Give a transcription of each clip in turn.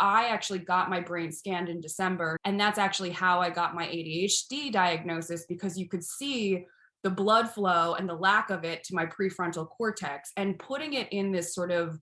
I actually got my brain scanned in December. And that's actually how I got my ADHD diagnosis, because you could see the blood flow and the lack of it to my prefrontal cortex, and putting it in this sort of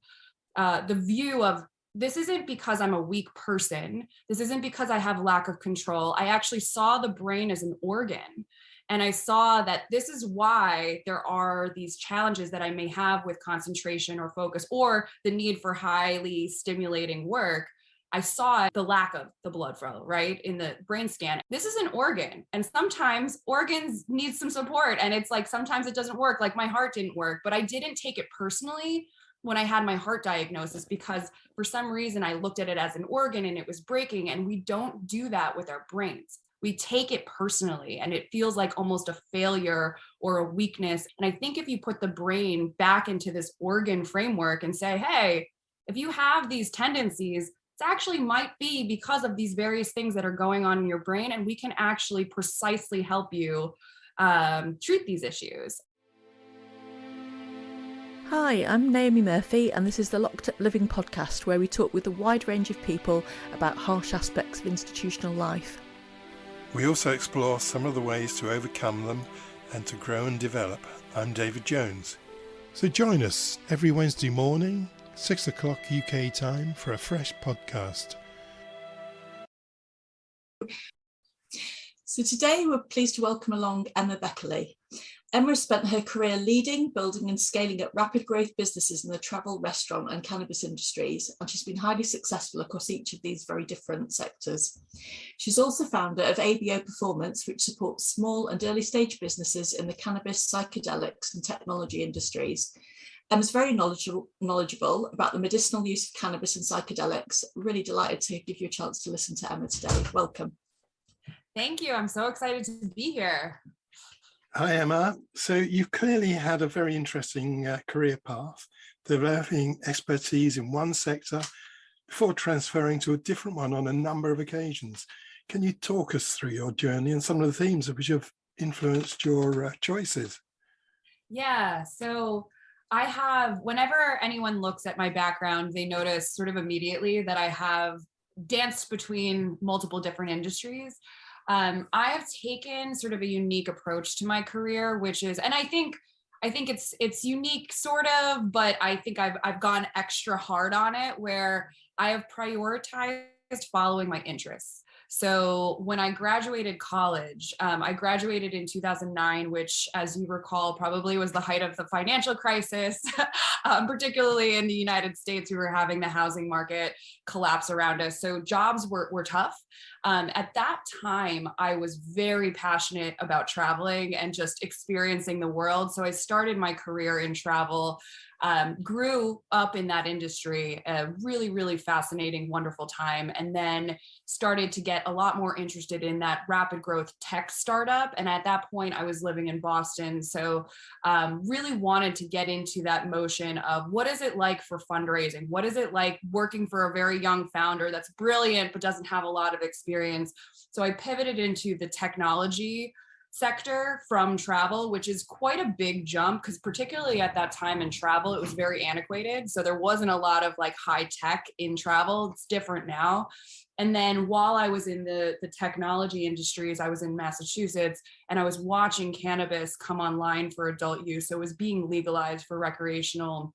the view of, this isn't because I'm a weak person. This isn't because I have lack of control. I actually saw the brain as an organ. And I saw that this is why there are these challenges that I may have with concentration or focus, or the need for highly stimulating work. I saw the lack of the blood flow, right, in the brain scan. This is an organ, and sometimes organs need some support. And it's like, sometimes it doesn't work, like my heart didn't work, but I didn't take it personally when I had my heart diagnosis, because for some reason I looked at it as an organ and it was breaking. And we don't do that with our brains. We take it personally, and it feels like almost a failure or a weakness. And I think if you put the brain back into this organ framework and say, hey, if you have these tendencies, it actually might be because of these various things that are going on in your brain, and we can actually precisely help you treat these issues. Hi, I'm Naomi Murphy, and this is the Locked Up Living podcast, where we talk with a wide range of people about harsh aspects of institutional life. We also explore some of the ways to overcome them and to grow and develop. I'm David Jones. So join us every Wednesday morning, 6 o'clock UK time, for a fresh podcast. So today we're pleased to welcome along Emma Beckerle. Emma has spent her career leading, building and scaling up rapid growth businesses in the travel, restaurant and cannabis industries, and she's been highly successful across each of these very different sectors. She's also founder of ABO Performance, which supports small and early stage businesses in the cannabis, psychedelics and technology industries. Emma's very knowledgeable about the medicinal use of cannabis and psychedelics. Really delighted to give you a chance to listen to Emma today. Welcome. Thank you. I'm so excited to be here. Hi Emma. So you've clearly had a very interesting career path, developing expertise in one sector before transferring to a different one on a number of occasions. Can you talk us through your journey and some of the themes which have influenced your choices? Yeah, so I have, whenever anyone looks at my background, they notice sort of immediately that I have danced between multiple different industries. I have taken sort of a unique approach to my career, which is, and I think it's unique sort of, but I think I've gone extra hard on it, where I have prioritized following my interests. So when I graduated college, I graduated in 2009, which, as you recall, probably was the height of the financial crisis, particularly in the United States. We were having the housing market collapse around us. So jobs were tough. At that time, I was very passionate about traveling and just experiencing the world. So I started my career in travel, grew up in that industry, a really, really fascinating, wonderful time, and then started to get a lot more interested in that rapid growth tech startup. And at that point, I was living in Boston. So really wanted to get into that motion of, what is it like for fundraising? What is it like working for a very young founder that's brilliant, but doesn't have a lot of experience? So I pivoted into the technology sector from travel, which is quite a big jump, because particularly at that time in travel, it was very antiquated. So there wasn't a lot of like high tech in travel. It's different now. And then while I was in the technology industries, I was in Massachusetts, and I was watching cannabis come online for adult use. So it was being legalized for recreational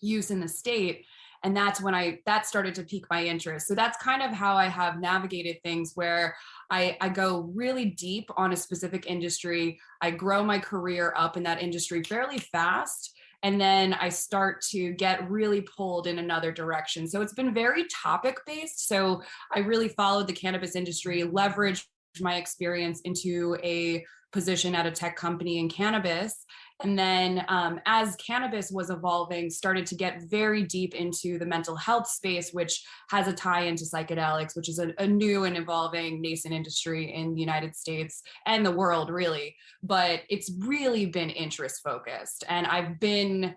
use in the state. And that's when that started to pique my interest. So that's kind of how I have navigated things, where I go really deep on a specific industry. I grow my career up in that industry fairly fast. And then I start to get really pulled in another direction. So it's been very topic based. So I really followed the cannabis industry, leveraged my experience into a position at a tech company in cannabis. And then as cannabis was evolving, started to get very deep into the mental health space, which has a tie into psychedelics, which is a new and evolving nascent industry in the United States and the world, really. But it's really been interest focused. And I've been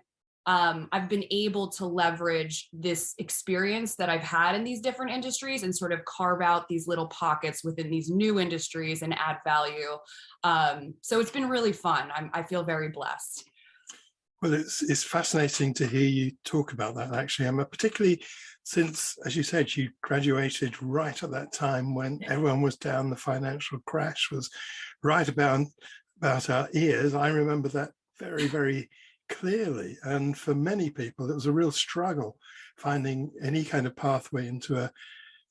able to leverage this experience that I've had in these different industries and sort of carve out these little pockets within these new industries and add value. So it's been really fun. I feel very blessed. Well, it's fascinating to hear you talk about that, actually, Emma, particularly since, as you said, you graduated right at that time when everyone was down, the financial crash was right about our ears. I remember that very, very clearly. And for many people, it was a real struggle finding any kind of pathway into a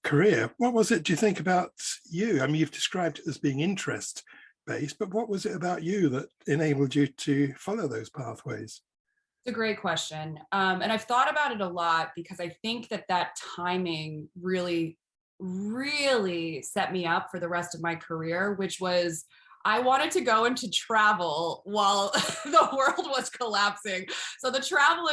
career. What was it, do you think, about you? I mean, you've described it as being interest based, but what was it about you that enabled you to follow those pathways? It's a great question. And I've thought about it a lot because I think that timing really, really set me up for the rest of my career, which was I wanted to go into travel while the world was collapsing. So the travel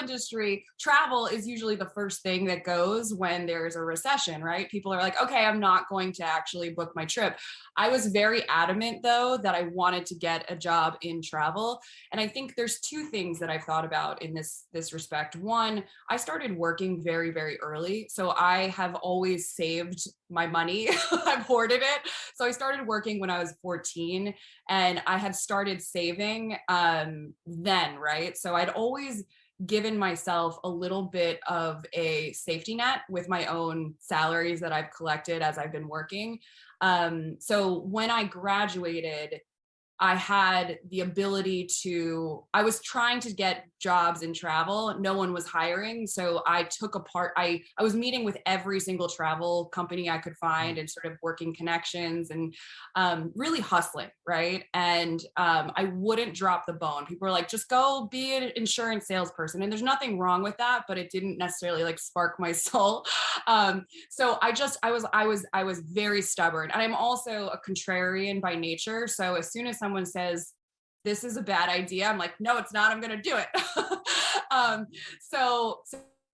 is usually the first thing that goes when there's a recession, right? People are like, okay, I'm not going to actually book my trip. I was very adamant though that I wanted to get a job in travel. And I think there's two things that I've thought about in this respect. One, I started working very, very early. So I have always saved my money. I've hoarded it. So I started working when I was 14 and I had started saving then, right? So I'd always given myself a little bit of a safety net with my own salaries that I've collected as I've been working. So when I graduated, I had the ability I was trying to get jobs in travel. No one was hiring. So I was meeting with every single travel company I could find and sort of working connections and really hustling, right? And I wouldn't drop the bone. People were like, just go be an insurance salesperson. And there's nothing wrong with that, but it didn't necessarily like spark my soul. So I was very stubborn. And I'm also a contrarian by nature. So as soon as someone says, this is a bad idea, I'm like, no, it's not, I'm going to do it. So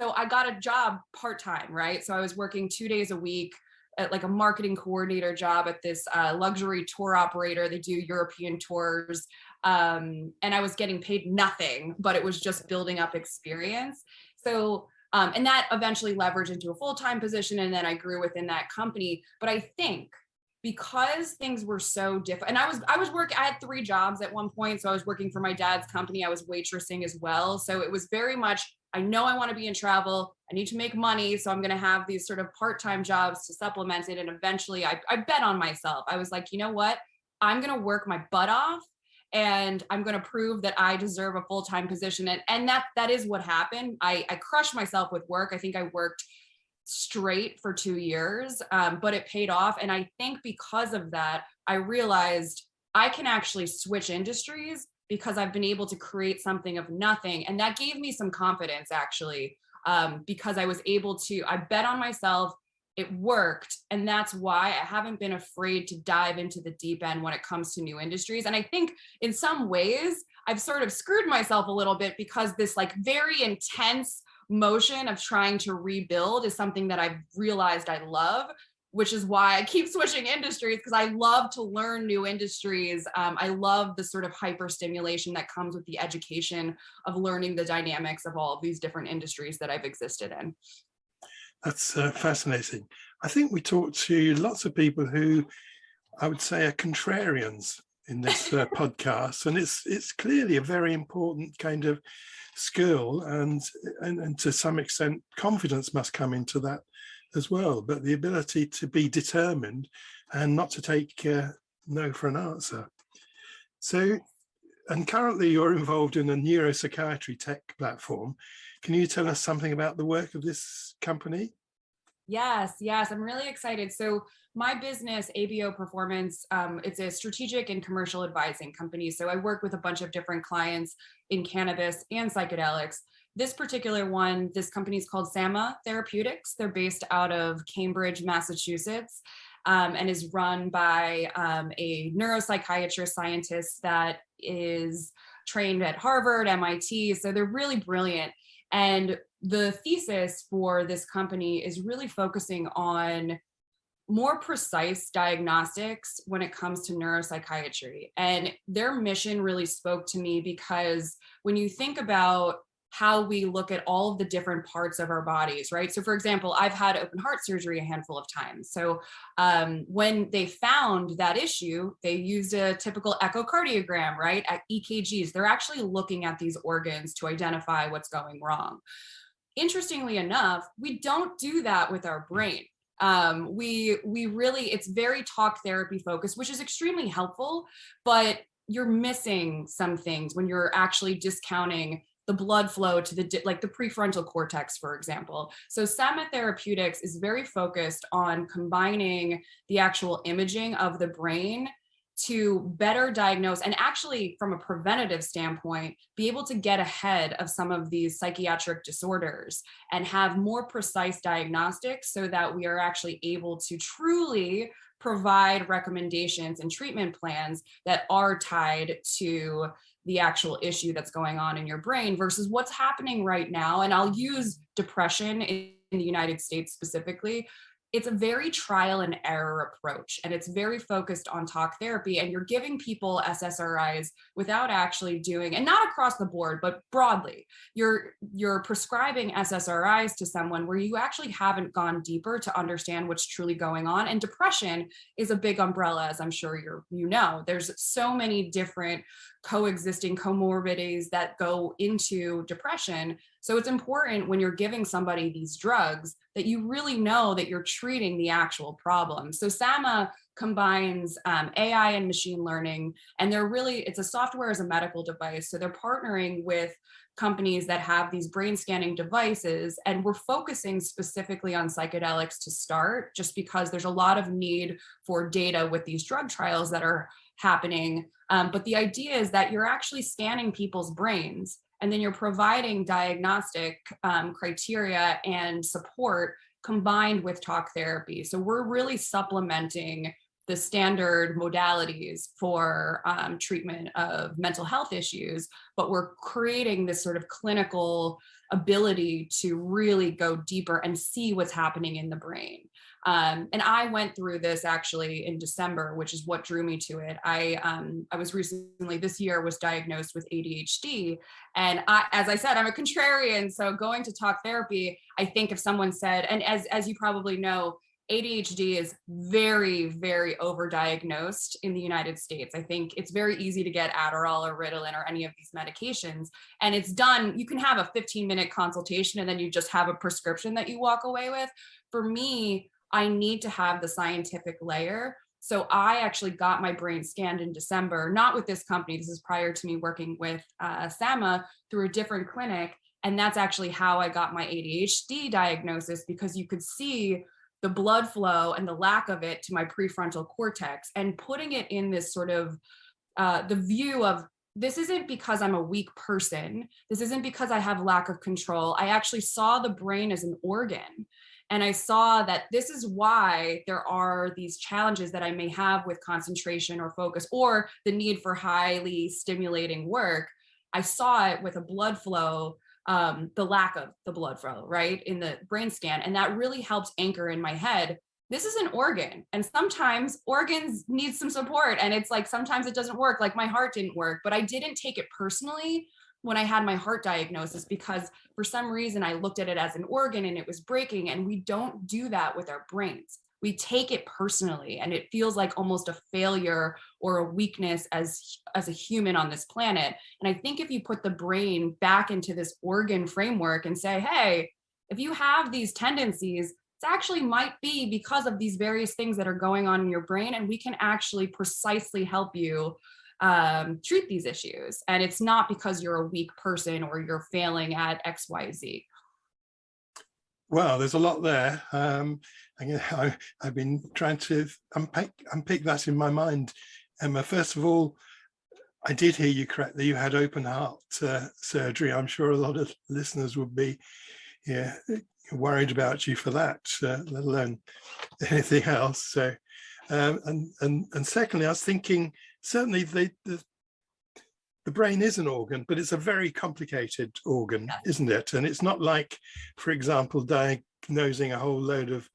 I got a job part-time, right? So I was working 2 days a week at like a marketing coordinator job at this luxury tour operator. They do European tours. And I was getting paid nothing, but it was just building up experience. So and that eventually leveraged into a full-time position. And then I grew within that company. But I think because things were so different, and I had 3 jobs at one point. So I was working for my dad's company. I was waitressing as well. So it was very much, I know I want to be in travel. I need to make money. So I'm going to have these sort of part-time jobs to supplement it. And eventually I bet on myself. I was like, you know what? I'm going to work my butt off. And I'm going to prove that I deserve a full-time position. And that is what happened. I crushed myself with work. I think I worked straight for 2 years, but it paid off. And I think because of that, I realized I can actually switch industries because I've been able to create something of nothing. And that gave me some confidence actually, because I was able I bet on myself. It worked. And that's why I haven't been afraid to dive into the deep end when it comes to new industries. And I think in some ways I've sort of screwed myself a little bit because this like very intense motion of trying to rebuild is something that I've realized I love, which is why I keep switching industries, because I love to learn new industries. I love the sort of hyper stimulation that comes with the education of learning the dynamics of all of these different industries that I've existed in. That's fascinating. I think we talked to lots of people who I would say are contrarians in this podcast, and it's clearly a very important kind of skill, and to some extent confidence must come into that as well, but the ability to be determined and not to take no for an answer. So, and currently you're involved in a neuropsychiatry tech platform. Can you tell us something about the work of this company? Yes, I'm really excited. So my business, ABO Performance, it's a strategic and commercial advising company. So I work with a bunch of different clients in cannabis and psychedelics. This particular one, this company is called Therapeutics. They're based out of Cambridge, Massachusetts, and is run by a neuropsychiatrist scientist that is trained at Harvard, MIT. So they're really brilliant. And the thesis for this company is really focusing on more precise diagnostics when it comes to neuropsychiatry. And their mission really spoke to me because when you think about how we look at all of the different parts of our bodies, right? So for example, I've had open heart surgery a handful of times. So when they found that issue, they used a typical echocardiogram, right? At EKGs, they're actually looking at these organs to identify what's going wrong. interestingly enough, we don't do that with our brain. We really, it's very talk therapy focused, which is extremely helpful, but you're missing some things when you're actually discounting the blood flow to the prefrontal cortex, for example. So Sama Therapeutics is very focused on combining the actual imaging of the brain to better diagnose, and actually from a preventative standpoint, be able to get ahead of some of these psychiatric disorders and have more precise diagnostics so that we are actually able to truly provide recommendations and treatment plans that are tied to the actual issue that's going on in your brain versus what's happening right now. And I'll use depression in the United States specifically. It's a very trial and error approach, and it's very focused on talk therapy, and you're giving people SSRIs without actually doing, and not across the board, but broadly, you're prescribing SSRIs to someone where you actually haven't gone deeper to understand what's truly going on. And depression is a big umbrella, as I'm sure you know. There's so many different coexisting comorbidities that go into depression. So it's important when you're giving somebody these drugs that you really know that you're treating the actual problem. So Sama combines AI and machine learning, and it's a software as a medical device. So they're partnering with companies that have these brain scanning devices, and we're focusing specifically on psychedelics to start, just because there's a lot of need for data with these drug trials that are happening. But the idea is that you're actually scanning people's brains, and then you're providing diagnostic criteria and support combined with talk therapy. So we're really supplementing the standard modalities for treatment of mental health issues, but we're creating this sort of clinical ability to really go deeper and see what's happening in the brain. And I went through this actually in December, which is what drew me to it. I was recently, this year, was diagnosed with ADHD. And as I said, I'm a contrarian. So going to talk therapy, I think if someone said, and as you probably know, ADHD is very, very overdiagnosed in the United States. I think it's very easy to get Adderall or Ritalin or any of these medications. And it's done, you can have a 15-minute consultation and then you just have a prescription that you walk away with. For me, I need to have the scientific layer. So I actually got my brain scanned in December, not with this company. This is prior to me working with Sama through a different clinic. And that's actually how I got my ADHD diagnosis, because you could see the blood flow and the lack of it to my prefrontal cortex, and putting it in this sort of the view of, this isn't because I'm a weak person. This isn't because I have lack of control. I actually saw the brain as an organ. And I saw that this is why there are these challenges that I may have with concentration or focus, or the need for highly stimulating work. I saw it with a blood flow, the lack of the blood flow, right, in the brain scan. And that really helps anchor in my head, this is an organ. And sometimes organs need some support. And it's like, sometimes it doesn't work. Like my heart didn't work, but I didn't take it personally when I had my heart diagnosis, because for some reason I looked at it as an organ and it was breaking. And we don't do that with our brains. We take it personally, and it feels like almost a failure or a weakness as a human on this planet. And I think if you put the brain back into this organ framework and say, hey, if you have these tendencies, it actually might be because of these various things that are going on in your brain, and we can actually precisely help you treat these issues. And it's not because you're a weak person or you're failing at XYZ. Well, there's a lot there. I've been trying to unpick that in my mind. Emma, first of all, I did hear you correctly. You had open heart surgery. I'm sure a lot of listeners would be worried about you for that, let alone anything else. So, and secondly, I was thinking, certainly the brain is an organ, but it's a very complicated organ, isn't it? And it's not like, for example, diagnosing a whole load of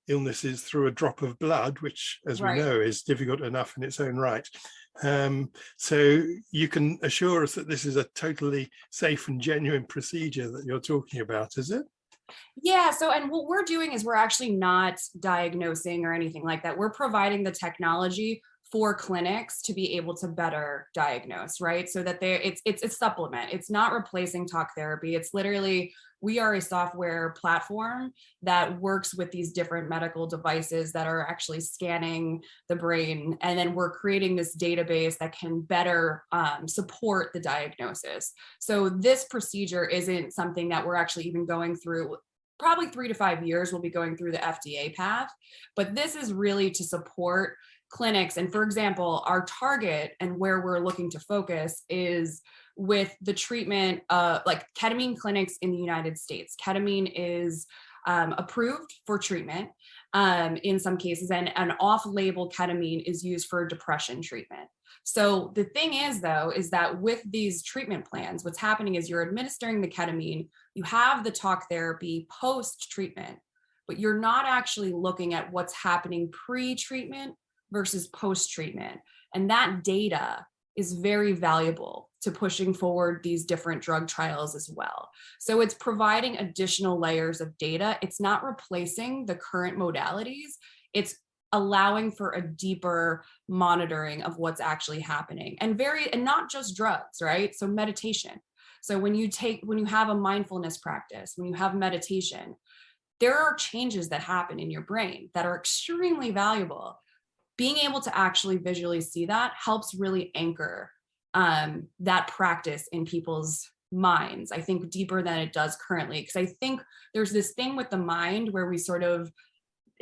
illnesses through a drop of blood, which, as we know, is difficult enough in its own right. So you can assure us that this is a totally safe and genuine procedure that you're talking about, is it? Yeah. So, and what we're doing is we're actually not diagnosing or anything like that. We're providing the technology for clinics to be able to better diagnose, right? So that it's a supplement. It's not replacing talk therapy. It's literally, we are a software platform that works with these different medical devices that are actually scanning the brain. And then we're creating this database that can better support the diagnosis. So this procedure isn't something that we're actually even going through. Probably 3 to 5 years, we'll be going through the FDA path, but this is really to support clinics. And for example, our target and where we're looking to focus is with the treatment like ketamine clinics in the United States. Ketamine is approved for treatment in some cases, and an off-label ketamine is used for depression treatment. So the thing is, though, is that with these treatment plans, what's happening is you're administering the ketamine, you have the talk therapy post-treatment, but you're not actually looking at what's happening pre-treatment versus post-treatment. And that data is very valuable to pushing forward these different drug trials as well. So it's providing additional layers of data. It's not replacing the current modalities. It's allowing for a deeper monitoring of what's actually happening, and not just drugs, right? So meditation. So when you have a mindfulness practice, when you have meditation, there are changes that happen in your brain that are extremely valuable. Being able to actually visually see that helps really anchor that practice in people's minds, I think, deeper than it does currently. Because I think there's this thing with the mind where we sort of,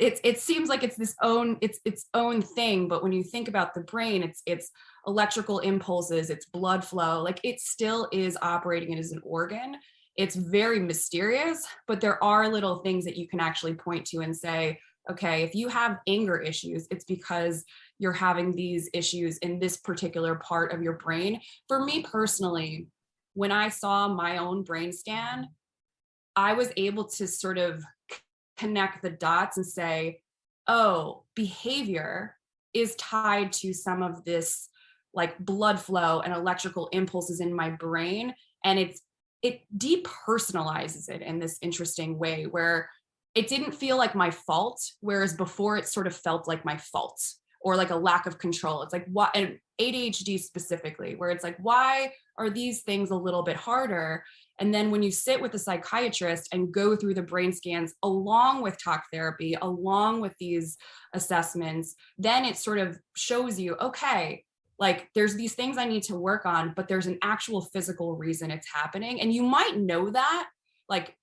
it seems like it's its own thing, but when you think about the brain, it's electrical impulses, it's blood flow, like it still is operating as an organ. It's very mysterious, but there are little things that you can actually point to and say, okay, if you have anger issues, it's because you're having these issues in this particular part of your brain. For me personally, when I saw my own brain scan, I was able to sort of connect the dots and say, oh, behavior is tied to some of this like blood flow and electrical impulses in my brain. And it depersonalizes it in this interesting way where it didn't feel like my fault, whereas before it sort of felt like my fault or like a lack of control. It's like, what, and ADHD specifically, where it's like, why are these things a little bit harder? And then when you sit with a psychiatrist and go through the brain scans along with talk therapy, along with these assessments, then it sort of shows you, okay, like there's these things I need to work on, but there's an actual physical reason it's happening. And you might know that, like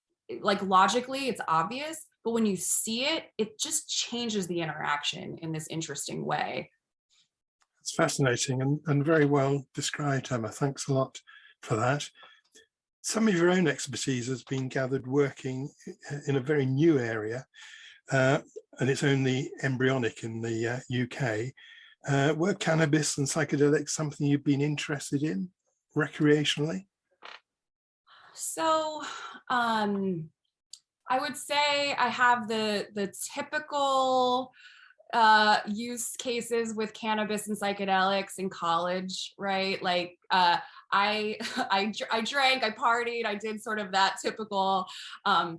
logically it's obvious, but when you see it, it just changes the interaction in this interesting way. It's fascinating and very well described, Emma. Thanks a lot for that. Some of your own expertise has been gathered working in a very new area, and it's only embryonic in the UK. Were cannabis and psychedelics something you've been interested in recreationally? So I would say I have the typical use cases with cannabis and psychedelics in college, right? Like I drank, I partied, I did sort of that typical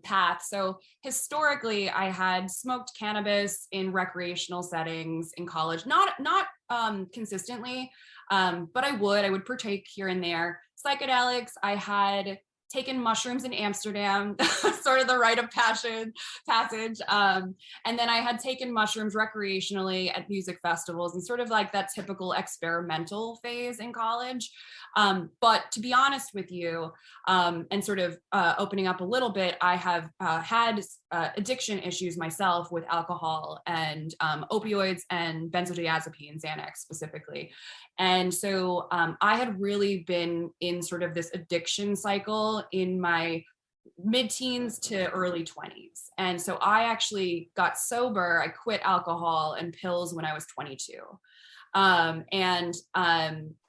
path. So historically, I had smoked cannabis in recreational settings in college, not consistently, but I would partake here and there. Psychedelics, I had taken mushrooms in Amsterdam, sort of the rite of passage. And then I had taken mushrooms recreationally at music festivals and sort of like that typical experimental phase in college. But to be honest with you, and sort of opening up a little bit, I have had addiction issues myself with alcohol and opioids and benzodiazepines, Xanax specifically. And so I had really been in sort of this addiction cycle in my mid-teens to early 20s. And so I actually got sober. I quit alcohol and pills when I was 22. I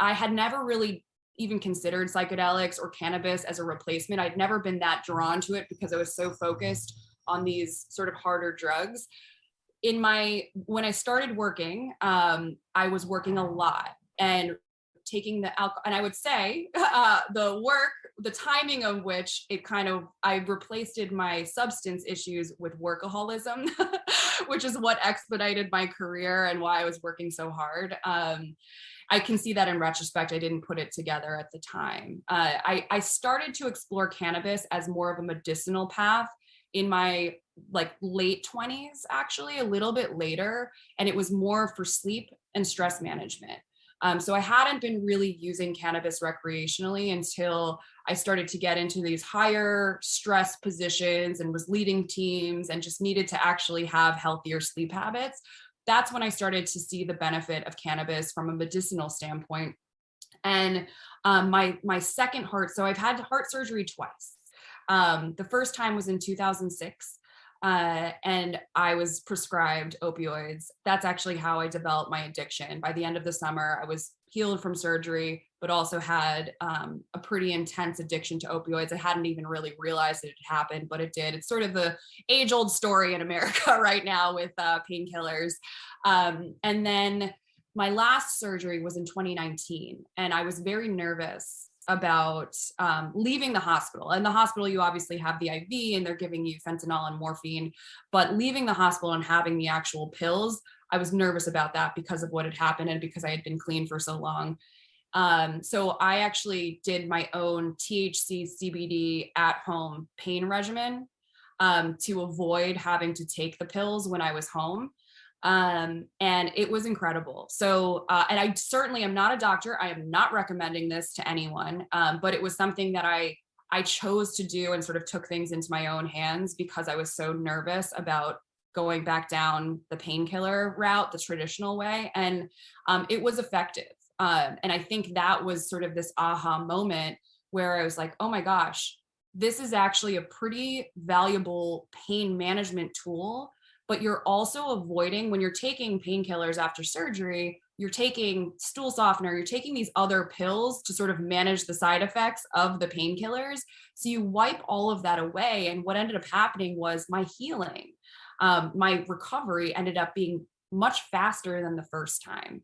had never really even considered psychedelics or cannabis as a replacement. I'd never been that drawn to it because I was so focused on these sort of harder drugs. When I started working, I was working a lot. And taking the alcohol, and I would say the timing of which I replaced my substance issues with workaholism, which is what expedited my career and why I was working so hard. I can see that in retrospect, I didn't put it together at the time. I started to explore cannabis as more of a medicinal path in my late 20s, actually, a little bit later, and it was more for sleep and stress management. So I hadn't been really using cannabis recreationally until I started to get into these higher stress positions and was leading teams and just needed to actually have healthier sleep habits. That's when I started to see the benefit of cannabis from a medicinal standpoint. And my second heart, so I've had heart surgery twice. The first time was in 2006. And I was prescribed opioids. That's actually how I developed my addiction. By the end of the summer, I was healed from surgery, but also had a pretty intense addiction to opioids. I hadn't even really realized it had happened, but it did. It's sort of the age-old story in America right now with painkillers. And then my last surgery was in 2019, and I was very nervous about leaving the hospital. In the hospital, you obviously have the IV and they're giving you fentanyl and morphine, but leaving the hospital and having the actual pills, I was nervous about that because of what had happened and because I had been clean for so long. So I actually did my own THC CBD at-home pain regimen to avoid having to take the pills when I was home. And it was incredible. So, and I certainly am not a doctor. I am not recommending this to anyone. But it was something that I chose to do and sort of took things into my own hands because I was so nervous about going back down the painkiller route, the traditional way. And, it was effective. And I think that was sort of this aha moment where I was like, oh my gosh, this is actually a pretty valuable pain management tool. But you're also avoiding, when you're taking painkillers after surgery, you're taking stool softener, you're taking these other pills to sort of manage the side effects of the painkillers. So you wipe all of that away. And what ended up happening was my healing, my recovery ended up being much faster than the first time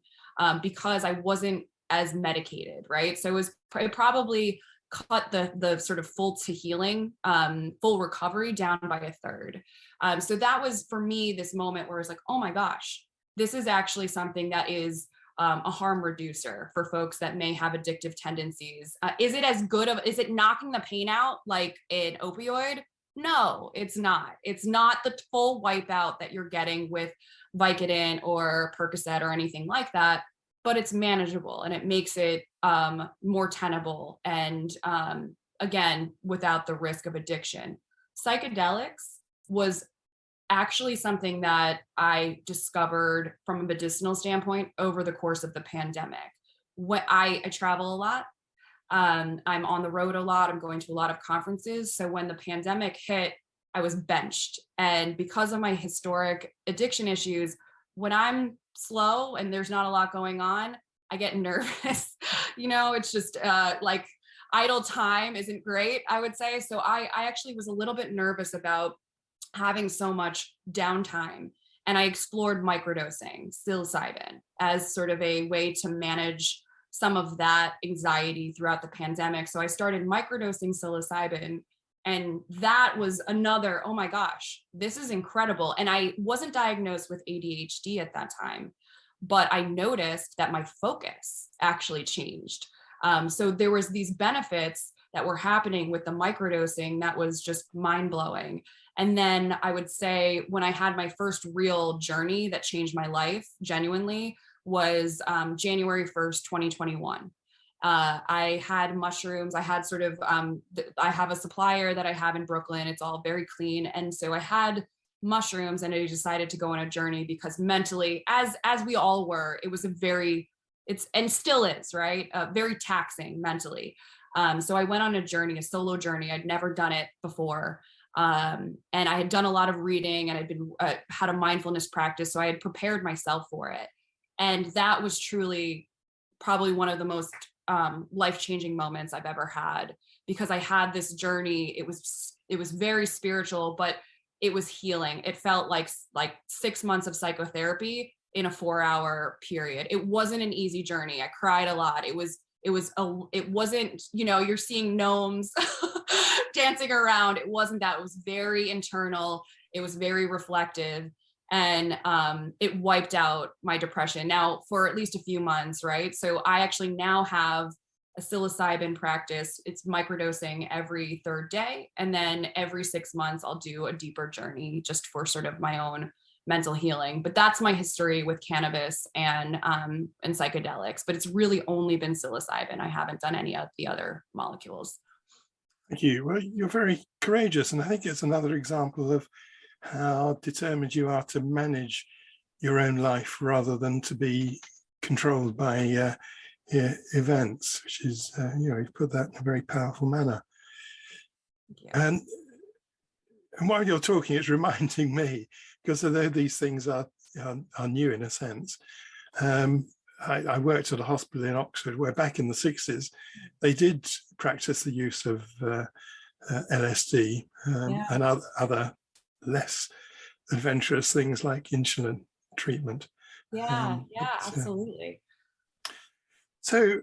because I wasn't as medicated, right? So it probably cut the sort of full to healing, full recovery down by a third. So that was for me this moment where it's like, oh my gosh, this is actually something that is a harm reducer for folks that may have addictive tendencies. Is it knocking the pain out like an opioid? No, it's not. It's not the full wipeout that you're getting with Vicodin or Percocet or anything like that, but it's manageable and it makes it more tenable and again, without the risk of addiction. Psychedelics was actually something that I discovered from a medicinal standpoint over the course of the pandemic. I travel a lot. I'm on the road a lot. I'm going to a lot of conferences. So when the pandemic hit, I was benched. And because of my historic addiction issues, when I'm slow and there's not a lot going on, I get nervous. It's just like idle time isn't great, I would say. So I actually was a little bit nervous about having so much downtime. And I explored microdosing psilocybin as sort of a way to manage some of that anxiety throughout the pandemic. So I started microdosing psilocybin, and that was another, oh my gosh, this is incredible. And I wasn't diagnosed with ADHD at that time, but I noticed that my focus actually changed. So there was these benefits that were happening with the microdosing that was just mind blowing. And then I would say when I had my first real journey that changed my life genuinely was January 1st, 2021. I had mushrooms. I had sort of, I have a supplier that I have in Brooklyn. It's all very clean. And so I had mushrooms and I decided to go on a journey because mentally, as we all were, it was and still is, right? Very taxing mentally. So I went on a journey, a solo journey. I'd never done it before. And I had done a lot of reading and I'd been, had a mindfulness practice. So I had prepared myself for it. And that was truly probably one of the most life-changing moments I've ever had, because I had this journey. It was very spiritual, but it was healing. It felt like 6 months of psychotherapy in a 4-hour period. It wasn't an easy journey. I cried a lot. It wasn't, you're seeing gnomes dancing around. It wasn't that. It was very internal. It was very reflective, and it wiped out my depression now for at least a few months, right? So I actually now have a psilocybin practice. It's microdosing every third day. And then every 6 months, I'll do a deeper journey just for sort of my own mental healing. But that's my history with cannabis and psychedelics. But it's really only been psilocybin. I haven't done any of the other molecules. Thank you. Well, you're very courageous. And I think it's another example of how determined you are to manage your own life rather than to be controlled by events, which is, you've put that in a very powerful manner. And while you're talking, it's reminding me, because although these things are new in a sense, I worked at a hospital in Oxford where back in the 60s, they did practice the use of LSD and other less adventurous things like insulin treatment. Absolutely. So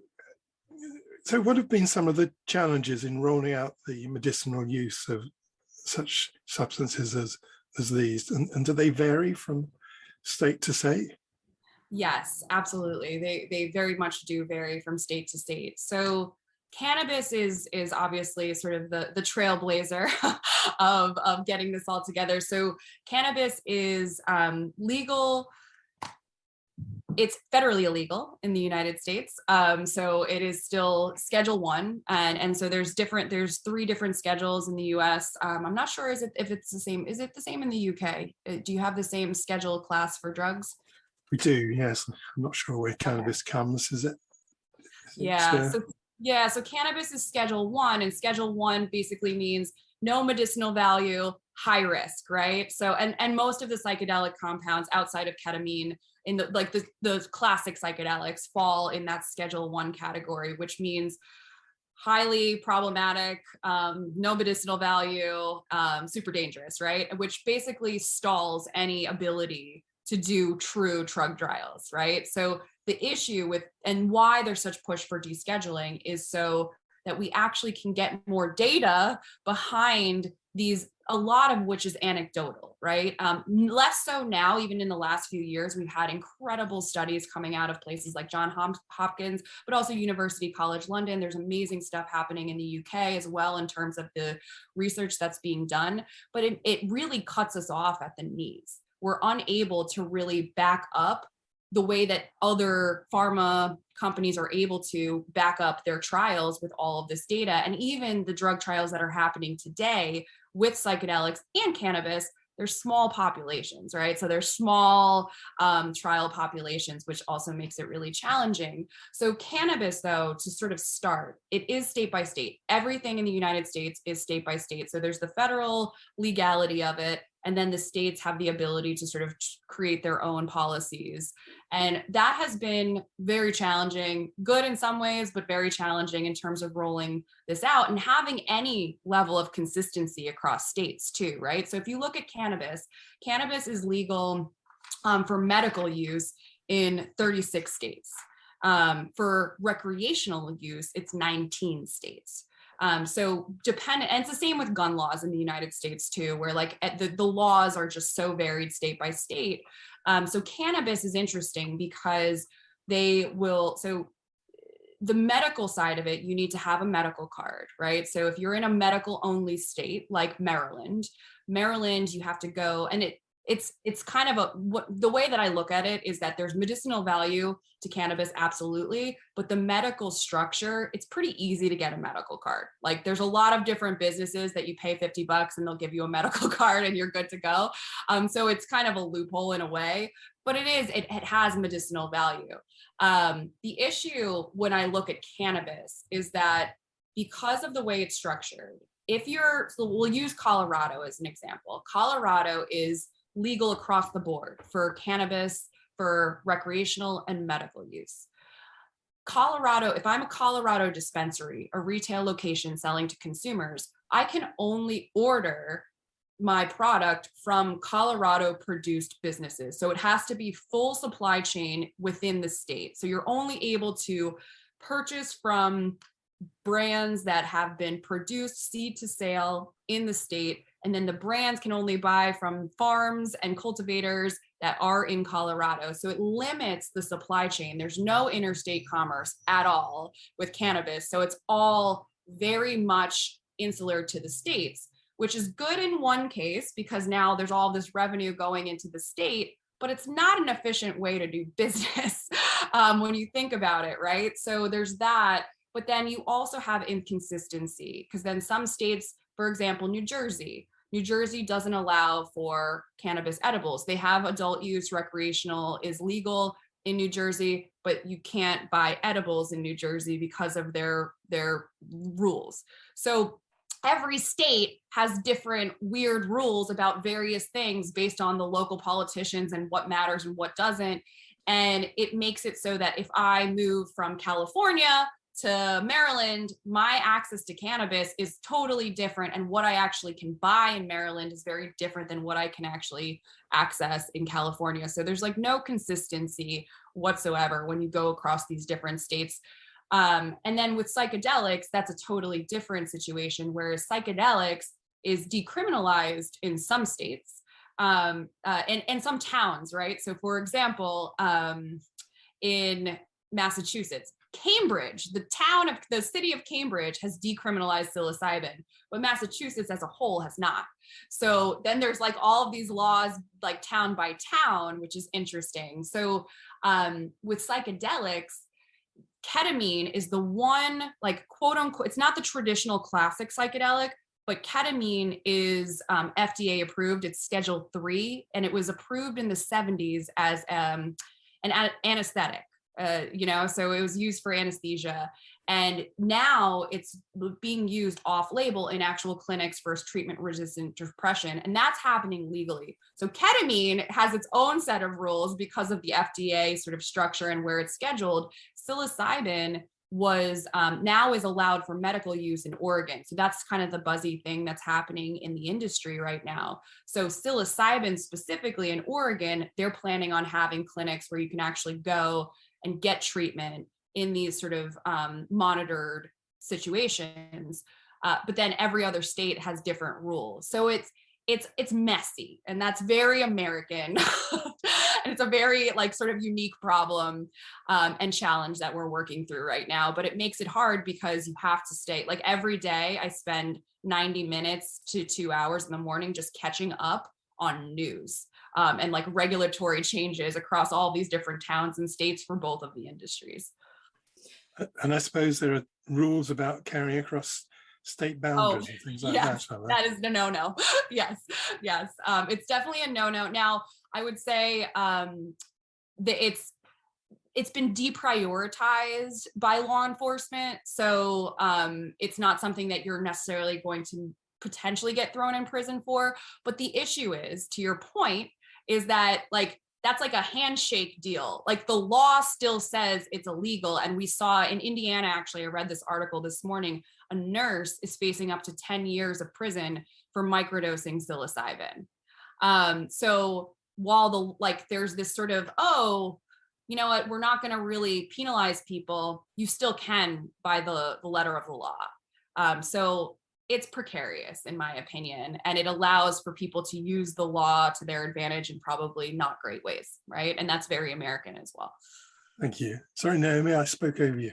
what have been some of the challenges in rolling out the medicinal use of such substances as these? And do they vary from state to state? Yes, absolutely. They very much do vary from state to state. So cannabis is obviously sort of the trailblazer of getting this all together. So cannabis is legal. It's federally illegal in the United States. So it is still Schedule 1. And so there's 3 different schedules in the US. I'm not sure if it's the same. Is it the same in the UK? Do you have the same schedule class for drugs? We do, yes. I'm not sure where cannabis comes, is it? So cannabis is Schedule 1, and Schedule 1 basically means no medicinal value, high risk, right? So, and most of the psychedelic compounds outside of ketamine in the classic psychedelics fall in that Schedule 1 category, which means highly problematic, no medicinal value, super dangerous, right? Which basically stalls any ability to do true drug trials, right? So the issue with, and why there's such push for descheduling, is so that we actually can get more data behind these, a lot of which is anecdotal, right? Less so now. Even in the last few years, we've had incredible studies coming out of places like Johns Hopkins, but also University College London. There's amazing stuff happening in the UK as well in terms of the research that's being done, but it really cuts us off at the knees. We're unable to really back up the way that other pharma companies are able to back up their trials with all of this data. And even the drug trials that are happening today with psychedelics and cannabis, they're small populations, right? So they're small trial populations, which also makes it really challenging. So cannabis, though, to sort of start, it is state by state. Everything in the United States is state by state. So there's the federal legality of it, and then the states have the ability to sort of create their own policies. And that has been very challenging, good in some ways, but very challenging in terms of rolling this out and having any level of consistency across states too, right? So if you look at cannabis is legal for medical use in 36 states. For recreational use, it's 19 states. So dependent, and it's the same with gun laws in the United States too, where like the laws are just so varied state by state. So cannabis is interesting because so the medical side of it, you need to have a medical card, right? So if you're in a medical only state like Maryland, you have to go, and it's kind of the way that I look at it is that there's medicinal value to cannabis, absolutely, but the medical structure, it's pretty easy to get a medical card. Like there's a lot of different businesses that you pay $50 and they'll give you a medical card and you're good to go. So it's kind of a loophole in a way, but it has medicinal value. The issue when I look at cannabis is that because of the way it's structured, so we'll use Colorado as an example. Colorado is legal across the board for cannabis, for recreational and medical use. Colorado, if I'm a Colorado dispensary, a retail location selling to consumers, I can only order my product from Colorado produced businesses. So it has to be full supply chain within the state. So you're only able to purchase from brands that have been produced seed to sale in the state. And then the brands can only buy from farms and cultivators that are in Colorado. So it limits the supply chain. There's no interstate commerce at all with cannabis. So it's all very much insular to the states, which is good in one case because now there's all this revenue going into the state, but it's not an efficient way to do business when you think about it, right? So there's that, but then you also have inconsistency because then some states, for example, New Jersey doesn't allow for cannabis edibles. They have adult use, recreational is legal in New Jersey, but you can't buy edibles in New Jersey because of their rules. So every state has different weird rules about various things based on the local politicians and what matters and what doesn't. And it makes it so that if I move from California to Maryland, my access to cannabis is totally different. And what I actually can buy in Maryland is very different than what I can actually access in California. So there's like no consistency whatsoever when you go across these different states. And then with psychedelics, that's a totally different situation, whereas psychedelics is decriminalized in some states and some towns, right? So for example, in Massachusetts, Cambridge, the city of Cambridge has decriminalized psilocybin, but Massachusetts as a whole has not. So then there's like all of these laws, like town by town, which is interesting. So with psychedelics, ketamine is the one, like quote unquote, it's not the traditional classic psychedelic, but ketamine is FDA approved. It's Schedule 3, and it was approved in the 70s as an anesthetic. So it was used for anesthesia, and now it's being used off-label in actual clinics for treatment-resistant depression, and that's happening legally. So ketamine has its own set of rules because of the FDA sort of structure and where it's scheduled. Psilocybin was now is allowed for medical use in Oregon. So that's kind of the buzzy thing that's happening in the industry right now. So psilocybin specifically in Oregon, they're planning on having clinics where you can actually go and get treatment in these sort of monitored situations. But then every other state has different rules. So it's messy, and that's very American. And it's a very like sort of unique problem and challenge that we're working through right now. But it makes it hard because you have to stay, like every day I spend 90 minutes to 2 hours in the morning just catching up on news and like regulatory changes across all these different towns and states for both of the industries. And I suppose there are rules about carrying across state boundaries and things like that. That is the no-no. Yes. It's definitely a no-no. Now, I would say that it's been deprioritized by law enforcement. So it's not something that you're necessarily going to potentially get thrown in prison for. But the issue is, to your point, is that like that's like a handshake deal. Like the law still says it's illegal. And we saw in Indiana, actually, I read this article this morning, a nurse is facing up to 10 years of prison for microdosing psilocybin. So while there's this sort of, you know what, we're not going to really penalize people, you still can by the letter of the law. So it's precarious, in my opinion, and it allows for people to use the law to their advantage in probably not great ways, right? And that's very American as well. Thank you. Sorry, Naomi, I spoke over you.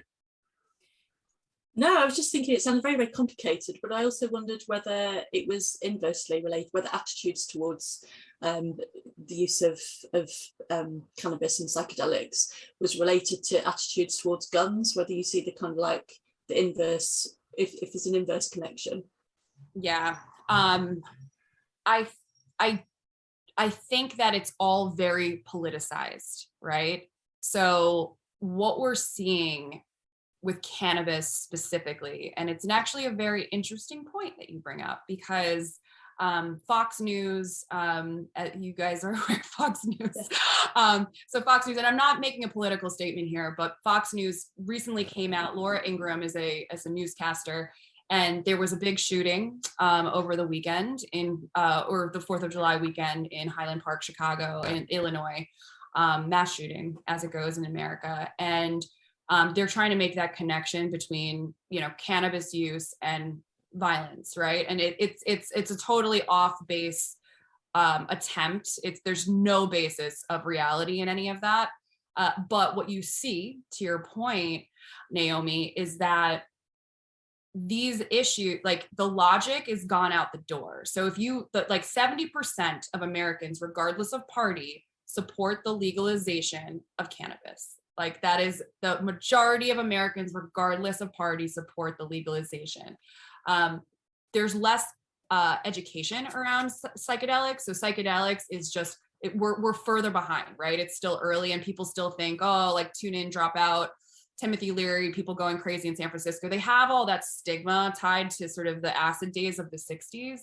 No, I was just thinking it sounded very, very complicated, but I also wondered whether it was inversely related, whether attitudes towards the use of cannabis and psychedelics was related to attitudes towards guns, whether you see the kind of like the inverse, if there's an inverse connection. Yeah. I think that it's all very politicized, right? So what we're seeing with cannabis specifically, and it's actually a very interesting point that you bring up, because Fox News, you guys are aware of Fox News. So Fox News, and I'm not making a political statement here, but Fox News recently came out, Laura Ingraham is a newscaster, And there was a big shooting over the weekend or the 4th of July weekend in Highland Park, Chicago, in Illinois, mass shooting as it goes in America. And they're trying to make that connection between, cannabis use and violence, right? And it's a totally off base attempt. There's no basis of reality in any of that. But what you see, to your point, Naomi, is that these issues, like the logic is gone out the door. So if like 70% of Americans, regardless of party, support the legalization of cannabis. Like that is the majority of Americans, regardless of party, support the legalization. There's less education around psychedelics. So psychedelics is just, we're further behind, right? It's still early and people still think, oh, like tune in, drop out, Timothy Leary, people going crazy in San Francisco. They have all that stigma tied to sort of the acid days of the 60s.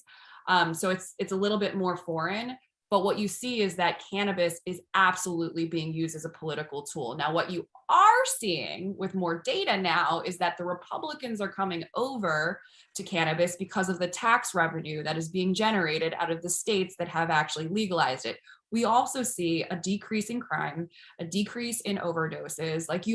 So it's a little bit more foreign. But what you see is that cannabis is absolutely being used as a political tool. Now, what you are seeing with more data now is that the Republicans are coming over to cannabis because of the tax revenue that is being generated out of the states that have actually legalized it. We also see a decrease in crime, a decrease in overdoses. Like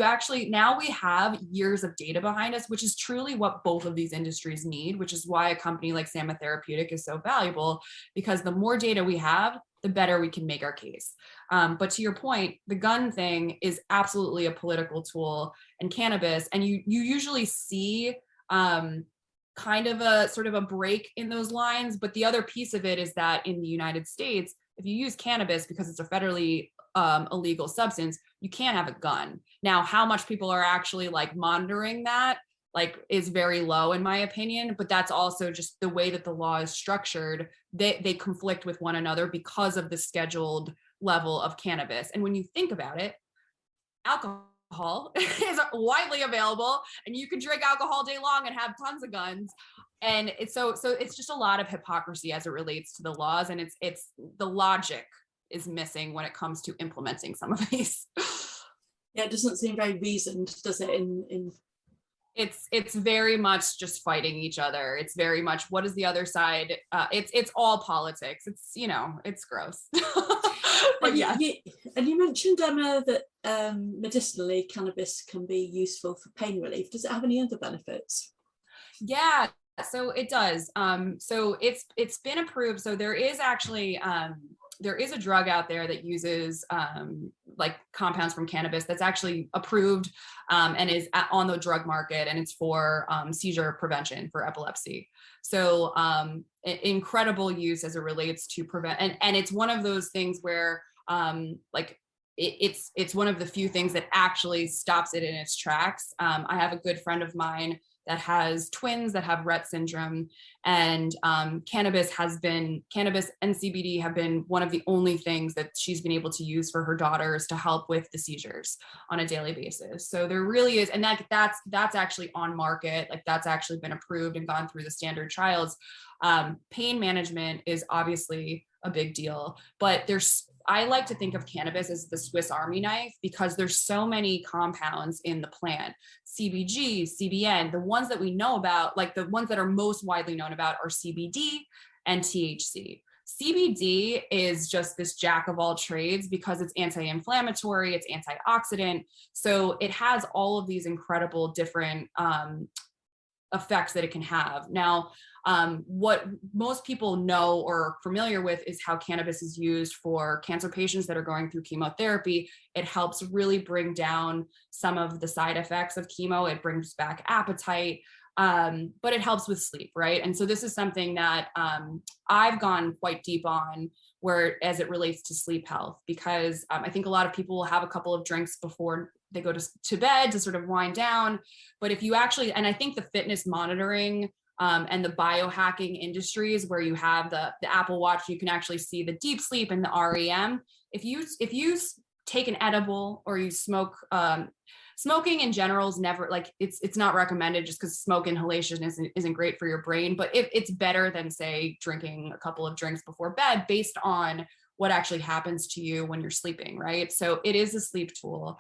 now we have years of data behind us, which is truly what both of these industries need, which is why a company like Therapeutics is so valuable, because the more data we have, the better we can make our case. But to your point, the gun thing is absolutely a political tool, and cannabis, and you usually see kind of a sort of a break in those lines. But the other piece of it is that in the United States, if you use cannabis because it's a federally illegal substance, you can't have a gun. Now, how much people are actually like monitoring that is very low in my opinion, but that's also just the way that the law is structured. They conflict with one another because of the scheduled level of cannabis. And when you think about it, alcohol is widely available and you can drink alcohol day long and have tons of guns. And it's so it's just a lot of hypocrisy as it relates to the laws, and it's the logic is missing when it comes to implementing some of these. Yeah, it doesn't seem very reasoned, does it? It's very much just fighting each other. It's very much what is the other side. It's all politics. It's gross. But yeah. And you mentioned, Emma, that medicinally cannabis can be useful for pain relief. Does it have any other benefits? Yeah. So it does. So it's been approved. So there is actually there is a drug out there that uses like compounds from cannabis that's actually approved and is on the drug market, and it's for seizure prevention for epilepsy. So incredible use as it relates to prevent, and it's one of those things where it's one of the few things that actually stops it in its tracks. I have a good friend of mine that has twins that have Rett syndrome, and cannabis and CBD have been one of the only things that she's been able to use for her daughters to help with the seizures on a daily basis. So there really is, and that's actually on market, like that's actually been approved and gone through the standard trials. Pain management is obviously a big deal, but I like to think of cannabis as the Swiss Army knife because there's so many compounds in the plant. CBG, CBN, the ones that we know about, like the ones that are most widely known about are CBD and THC. CBD is just this jack of all trades because it's anti-inflammatory, it's antioxidant. So it has all of these incredible different effects that it can have. Now, what most people know or are familiar with is how cannabis is used for cancer patients that are going through chemotherapy. It helps really bring down some of the side effects of chemo. It brings back appetite, but it helps with sleep, right? And so this is something that I've gone quite deep on as it relates to sleep health, because I think a lot of people will have a couple of drinks before they go to bed to sort of wind down. But if you actually, and I think the fitness monitoring and the biohacking industries where you have the Apple Watch, you can actually see the deep sleep and the REM. If you take an edible or you smoke, smoking in general is never it's not recommended just because smoke inhalation isn't great for your brain, but it's better than say drinking a couple of drinks before bed based on what actually happens to you when you're sleeping, right? So it is a sleep tool.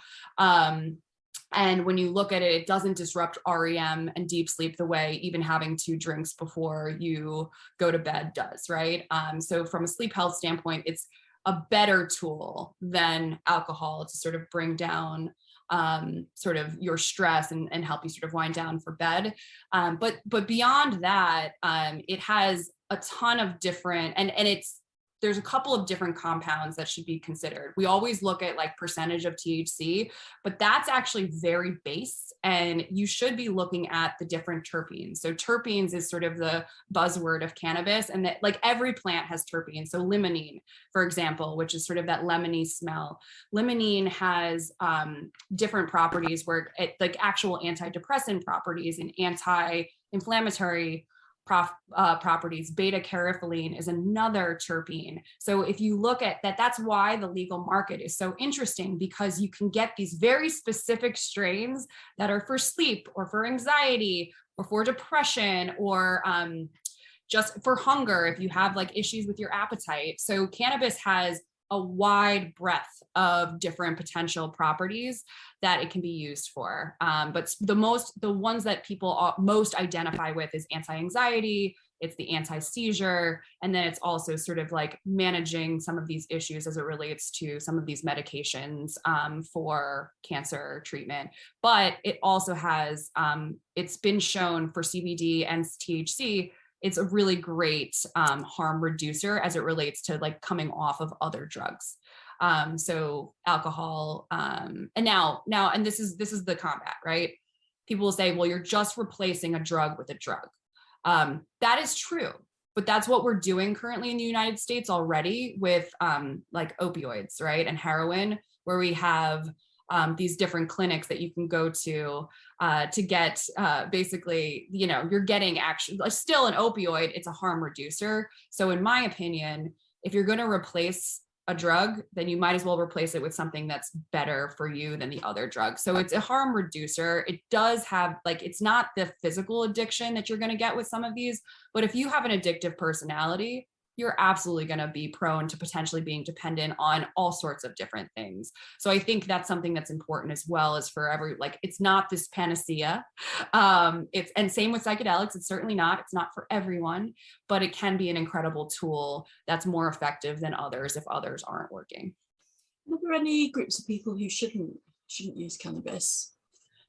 And when you look at it, it doesn't disrupt REM and deep sleep the way even having 2 drinks before you go to bed does, right? So from a sleep health standpoint, it's a better tool than alcohol to sort of bring down sort of your stress and help you sort of wind down for bed. But beyond that, it has a ton of different, and there's a couple of different compounds that should be considered. We always look at like percentage of THC, but that's actually very base, and you should be looking at the different terpenes. So terpenes is sort of the buzzword of cannabis, and that like every plant has terpenes. So limonene, for example, which is sort of that lemony smell. Limonene has different properties where it like actual antidepressant properties and anti-inflammatory properties. Beta carotene is another terpene. So if you look at that, that's why the legal market is so interesting, because you can get these very specific strains that are for sleep or for anxiety or for depression or just for hunger if you have like issues with your appetite. So cannabis has a wide breadth of different potential properties that it can be used for. But the ones that people most identify with is anti-anxiety, it's the anti-seizure, and then it's also sort of like managing some of these issues as it relates to some of these medications for cancer treatment. But it also has, it's been shown for CBD and THC, it's a really great harm reducer as it relates to like coming off of other drugs. So alcohol, and now, and this is the combat, right? People will say, well, you're just replacing a drug with a drug. That is true, but that's what we're doing currently in the United States already with like opioids, right? And heroin, where we have these different clinics that you can go to get basically, you know, you're getting actually still an opioid, it's a harm reducer. So in my opinion, if you're going to replace a drug, then you might as well replace it with something that's better for you than the other drug. So it's a harm reducer. It does have like, it's not the physical addiction that you're going to get with some of these, but if you have an addictive personality, you're absolutely going to be prone to potentially being dependent on all sorts of different things. So I think that's something that's important as well, as for every, like, it's not this panacea. And same with psychedelics. It's certainly not, it's not for everyone, but it can be an incredible tool that's more effective than others if others aren't working. Are there any groups of people who shouldn't use cannabis?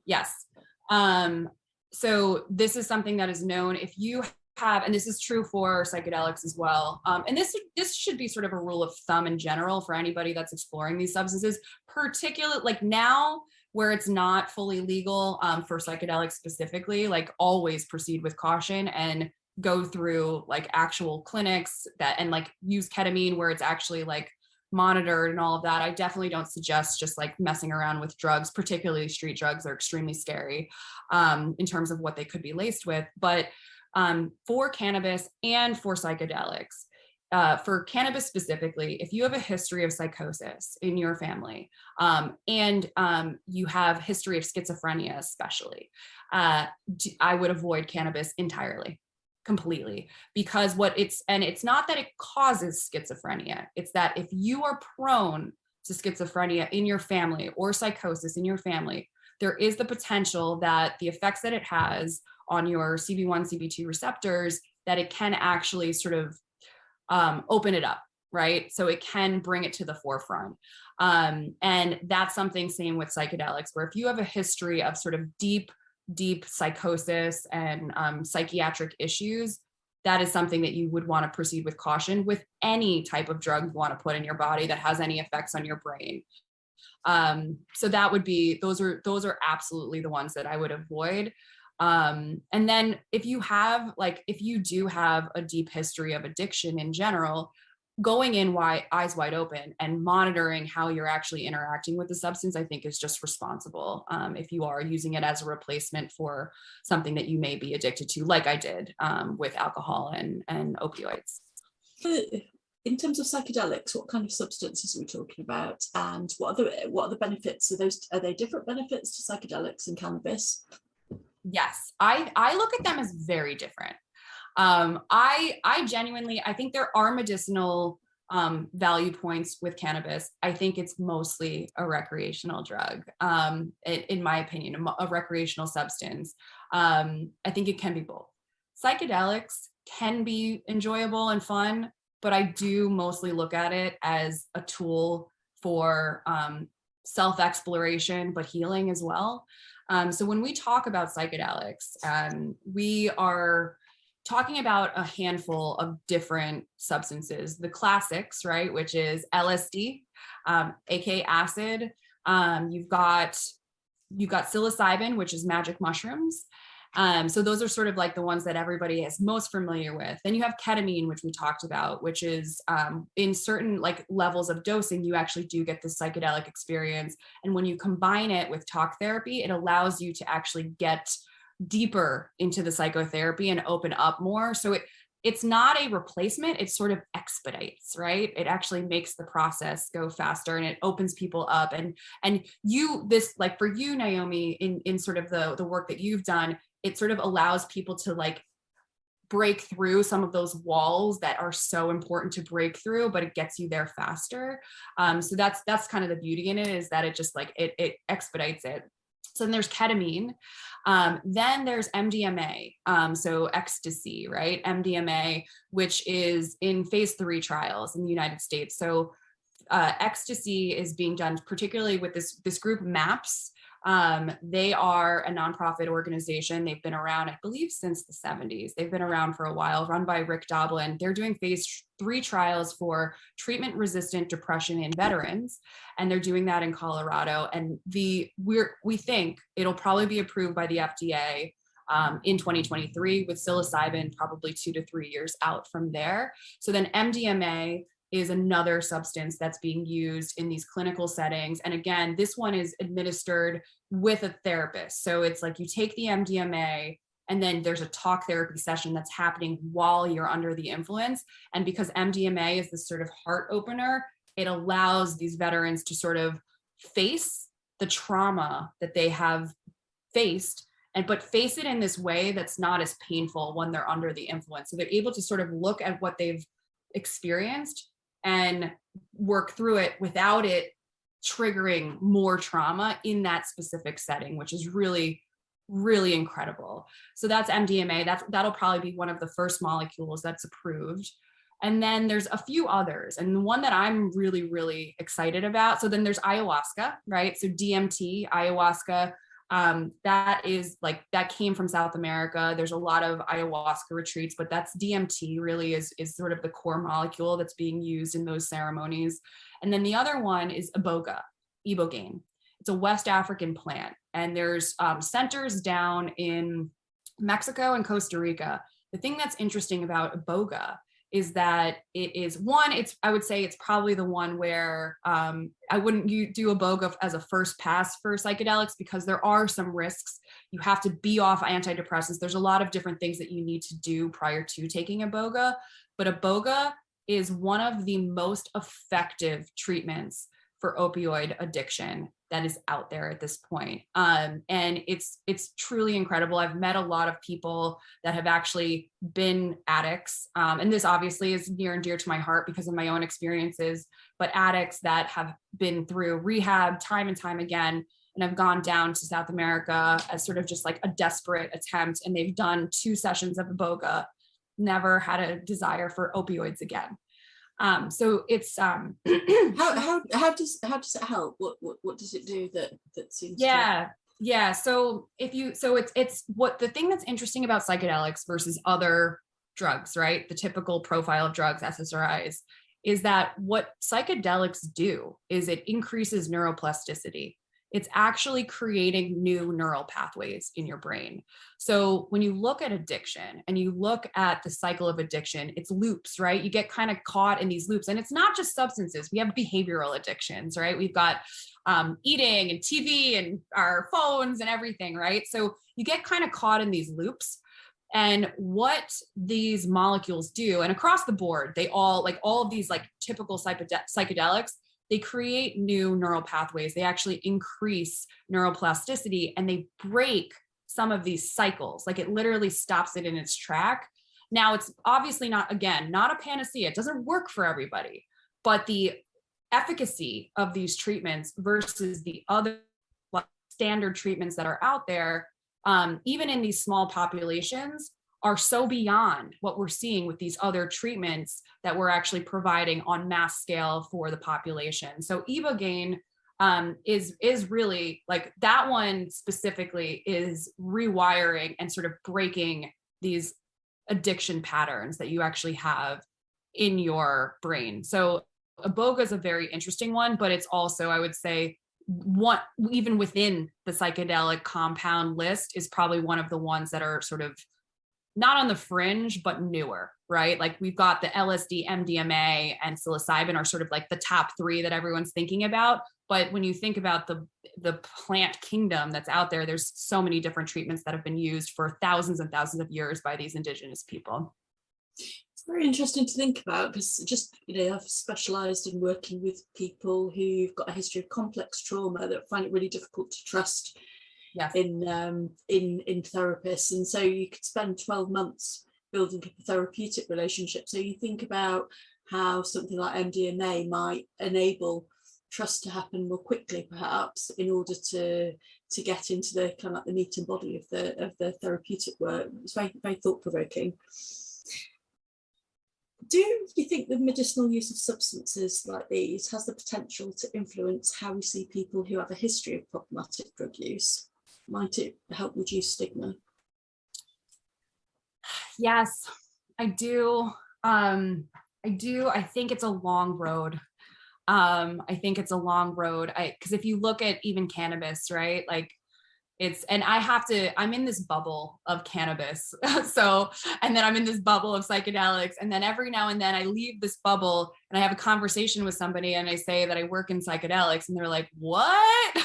Yes. So this is something that is known. If you have, and this is true for psychedelics as well. And this should be sort of a rule of thumb in general for anybody that's exploring these substances, particularly like now where it's not fully legal for psychedelics specifically, like always proceed with caution and go through like actual clinics that, and like use ketamine where it's actually like monitored and all of that. I definitely don't suggest just like messing around with drugs, particularly street drugs. Are extremely scary in terms of what they could be laced with. But for cannabis and for psychedelics, for cannabis specifically, if you have a history of psychosis in your family and you have history of schizophrenia especially, I would avoid cannabis entirely, completely, because it's not that it causes schizophrenia, it's that if you are prone to schizophrenia in your family or psychosis in your family, there is the potential that the effects that it has on your CB1, CB2 receptors, that it can actually sort of open it up, right? So it can bring it to the forefront. And that's something same with psychedelics, where if you have a history of sort of deep psychosis and psychiatric issues, that is something that you would want to proceed with caution with any type of drug you want to put in your body that has any effects on your brain. So that would be, those are absolutely the ones that I would avoid. And then if you do have a deep history of addiction in general, going in eyes wide open and monitoring how you're actually interacting with the substance, I think is just responsible. If you are using it as a replacement for something that you may be addicted to, like I did with alcohol and opioids. In terms of psychedelics, what kind of substances are we talking about, and what are the benefits? Are they different benefits to psychedelics and cannabis? Yes, I look at them as very different. I genuinely, I think there are medicinal value points with cannabis. I think it's mostly a recreational drug, in my opinion, a recreational substance. I think it can be both. Psychedelics can be enjoyable and fun, but I do mostly look at it as a tool for self-exploration, but healing as well. So when we talk about psychedelics, we are talking about a handful of different substances, the classics, right, which is LSD, aka acid. You've got psilocybin, which is magic mushrooms. So those are sort of like the ones that everybody is most familiar with. Then you have ketamine, which we talked about, which is in certain like levels of dosing, you actually do get this psychedelic experience. And when you combine it with talk therapy, it allows you to actually get deeper into the psychotherapy and open up more. So it's not a replacement, it sort of expedites, right? It actually makes the process go faster and it opens people up. And you, this, like for you, Naomi, in sort of the work that you've done, it sort of allows people to like break through some of those walls that are so important to break through, but it gets you there faster. So that's kind of the beauty in it, is that it just like, it expedites it. So then there's ketamine. Then there's MDMA, so ecstasy, right? MDMA, which is in phase 3 trials in the United States. So ecstasy is being done particularly with this group MAPS. They are a nonprofit organization. They've been around, I believe, since the 70s. They've been around for a while, run by Rick Doblin. They're doing phase 3 trials for treatment-resistant depression in veterans, and they're doing that in Colorado. And we think it'll probably be approved by the FDA in 2023, with psilocybin probably 2 to 3 years out from there. So then MDMA is another substance that's being used in these clinical settings. And again, this one is administered with a therapist. So it's like you take the MDMA and then there's a talk therapy session that's happening while you're under the influence. And because MDMA is this sort of heart opener, it allows these veterans to sort of face the trauma that they have faced, but face it in this way that's not as painful when they're under the influence. So they're able to sort of look at what they've experienced and work through it without it triggering more trauma in that specific setting, which is really, really incredible. So that's MDMA. That'll probably be one of the first molecules that's approved. And then there's a few others. And the one that I'm really, really excited about. So then there's ayahuasca, right? So DMT, ayahuasca, that came from South America. There's a lot of ayahuasca retreats, but that's DMT really is sort of the core molecule that's being used in those ceremonies. And then the other one is ibogaine. It's a West African plant, and there's centers down in Mexico and Costa Rica. The thing that's interesting about iboga is that it is I would say it's probably the one where I wouldn't do iboga as a first pass for psychedelics, because there are some risks. You have to be off antidepressants. There's a lot of different things that you need to do prior to taking iboga, but iboga is one of the most effective treatments for opioid addiction that is out there at this point. And it's truly incredible. I've met a lot of people that have actually been addicts. And this obviously is near and dear to my heart because of my own experiences, but addicts that have been through rehab time and time again, and have gone down to South America as sort of just like a desperate attempt. And they've done 2 sessions of iboga, never had a desire for opioids again. So it's how does it help? What does it do that seems yeah. So it's what the thing that's interesting about psychedelics versus other drugs, right? The typical profile of drugs, SSRIs, is that what psychedelics do is it increases neuroplasticity. It's actually creating new neural pathways in your brain. So when you look at addiction and you look at the cycle of addiction, it's loops, right? You get kind of caught in these loops, and it's not just substances. We have behavioral addictions, right? We've got eating and TV and our phones and everything, right? So you get kind of caught in these loops. And what these molecules do, and across the board, they all of these like typical psychedelics, they create new neural pathways. They actually increase neuroplasticity, and they break some of these cycles. Like it literally stops it in its track. Now, it's obviously not a panacea. It doesn't work for everybody, but the efficacy of these treatments versus the other standard treatments that are out there, even in these small populations, are so beyond what we're seeing with these other treatments that we're actually providing on mass scale for the population. So Ibogaine is really, like, that one specifically is rewiring and sort of breaking these addiction patterns that you actually have in your brain. So iboga is a very interesting one, but it's also, I would say, one, even within the psychedelic compound list, is probably one of the ones that are sort of not on the fringe, but newer, right? Like, we've got the LSD, MDMA, and psilocybin are sort of like the top three that everyone's thinking about. But when you think about the plant kingdom that's out there, there's so many different treatments that have been used for thousands and thousands of years by these indigenous people. It's very interesting to think about, because just, I've specialised in working with people who've got a history of complex trauma that find it really difficult to trust in therapists. And so you could spend 12 months building up a therapeutic relationship. So you think about how something like MDMA might enable trust to happen more quickly, perhaps, in order to get into the kind of like the meat and body of the therapeutic work. It's very, very thought-provoking. Do you think the medicinal use of substances like these has the potential to influence how we see people who have a history of problematic drug use? Might it help reduce stigma? Yes, I do. I think it's a long road. Because if you look at even cannabis, right? Like, I'm in this bubble of cannabis. And then I'm in this bubble of psychedelics. And then every now and then I leave this bubble and I have a conversation with somebody and I say that I work in psychedelics and they're like, what?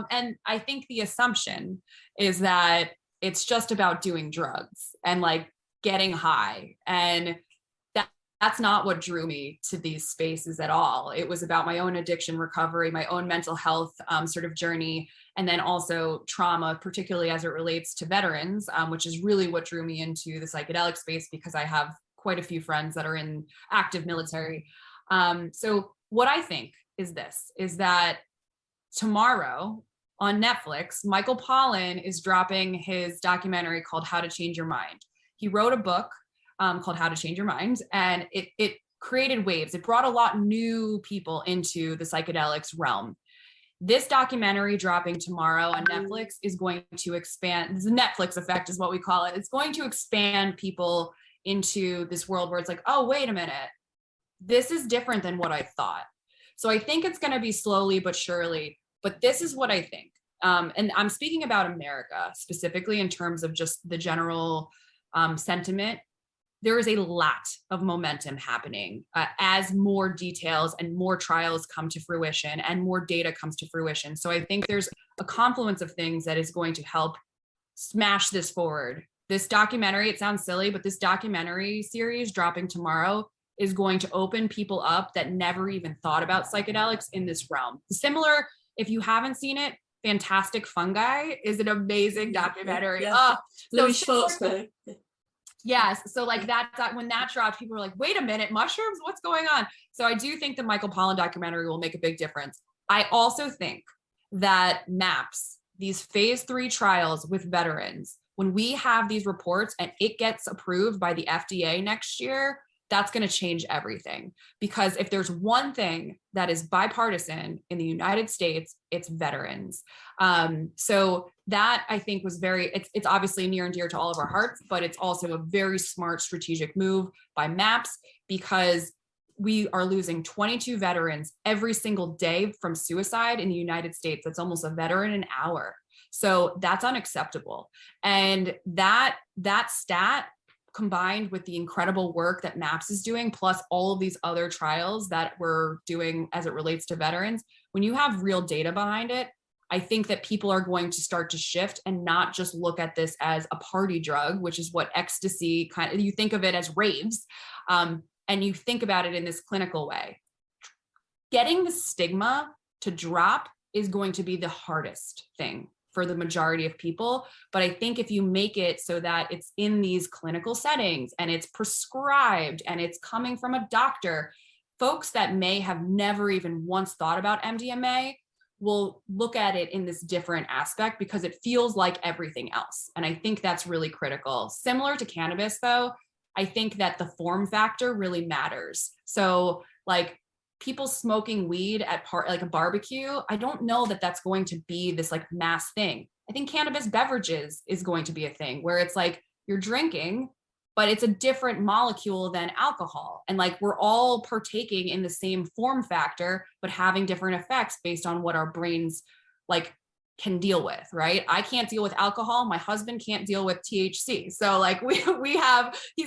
And I think the assumption is that it's just about doing drugs and like getting high. And that's not what drew me to these spaces at all. It was about my own addiction recovery, my own mental health sort of journey, and then also trauma, particularly as it relates to veterans, which is really what drew me into the psychedelic space, because I have quite a few friends that are in active military. So what I think is that tomorrow on Netflix, Michael Pollan is dropping his documentary called How to Change Your Mind. He wrote a book called How to Change Your Mind, and it created waves. It brought a lot of new people into the psychedelics realm. This documentary dropping tomorrow on Netflix is going to expand. The Netflix effect is what we call it. It's going to expand people into this world where it's like, oh, wait a minute, this is different than what I thought. So I think it's going to be slowly but surely, but this is what I think. And I'm speaking about America specifically in terms of just the general sentiment. There is a lot of momentum happening as more details and more trials come to fruition and more data comes to fruition. So I think there's a confluence of things that is going to help smash this forward. This documentary, it sounds silly, but this documentary series dropping tomorrow is going to open people up that never even thought about psychedelics in this realm. Similar, if you haven't seen it, Fantastic Fungi is an amazing documentary. Yeah. Louis Schwartzberg. Yes. So like that, when that dropped, people were like, wait a minute, mushrooms, what's going on? So I do think the Michael Pollan documentary will make a big difference. I also think that MAPS, these phase 3 trials with veterans, when we have these reports and it gets approved by the FDA next year, that's going to change everything. Because if there's one thing that is bipartisan in the United States, it's veterans. So that I think was it's obviously near and dear to all of our hearts, but it's also a very smart strategic move by MAPS, because we are losing 22 veterans every single day from suicide in the United States. That's almost a veteran an hour. So that's unacceptable. And that stat, combined with the incredible work that MAPS is doing, plus all of these other trials that we're doing as it relates to veterans, when you have real data behind it, I think that people are going to start to shift and not just look at this as a party drug, which is what ecstasy you think of it as raves, and you think about it in this clinical way. Getting the stigma to drop is going to be the hardest thing for the majority of people. But I think if you make it so that it's in these clinical settings and it's prescribed and it's coming from a doctor, folks that may have never even once thought about MDMA will look at it in this different aspect because it feels like everything else. And I think that's really critical. Similar to cannabis, though, I think that the form factor really matters. So like people smoking weed at like a barbecue, I don't know that that's going to be this like mass thing. I think cannabis beverages is going to be a thing where it's like you're drinking, but it's a different molecule than alcohol. And like we're all partaking in the same form factor, but having different effects based on what our brains like can deal with, right? I can't deal with alcohol. My husband can't deal with THC. So like he's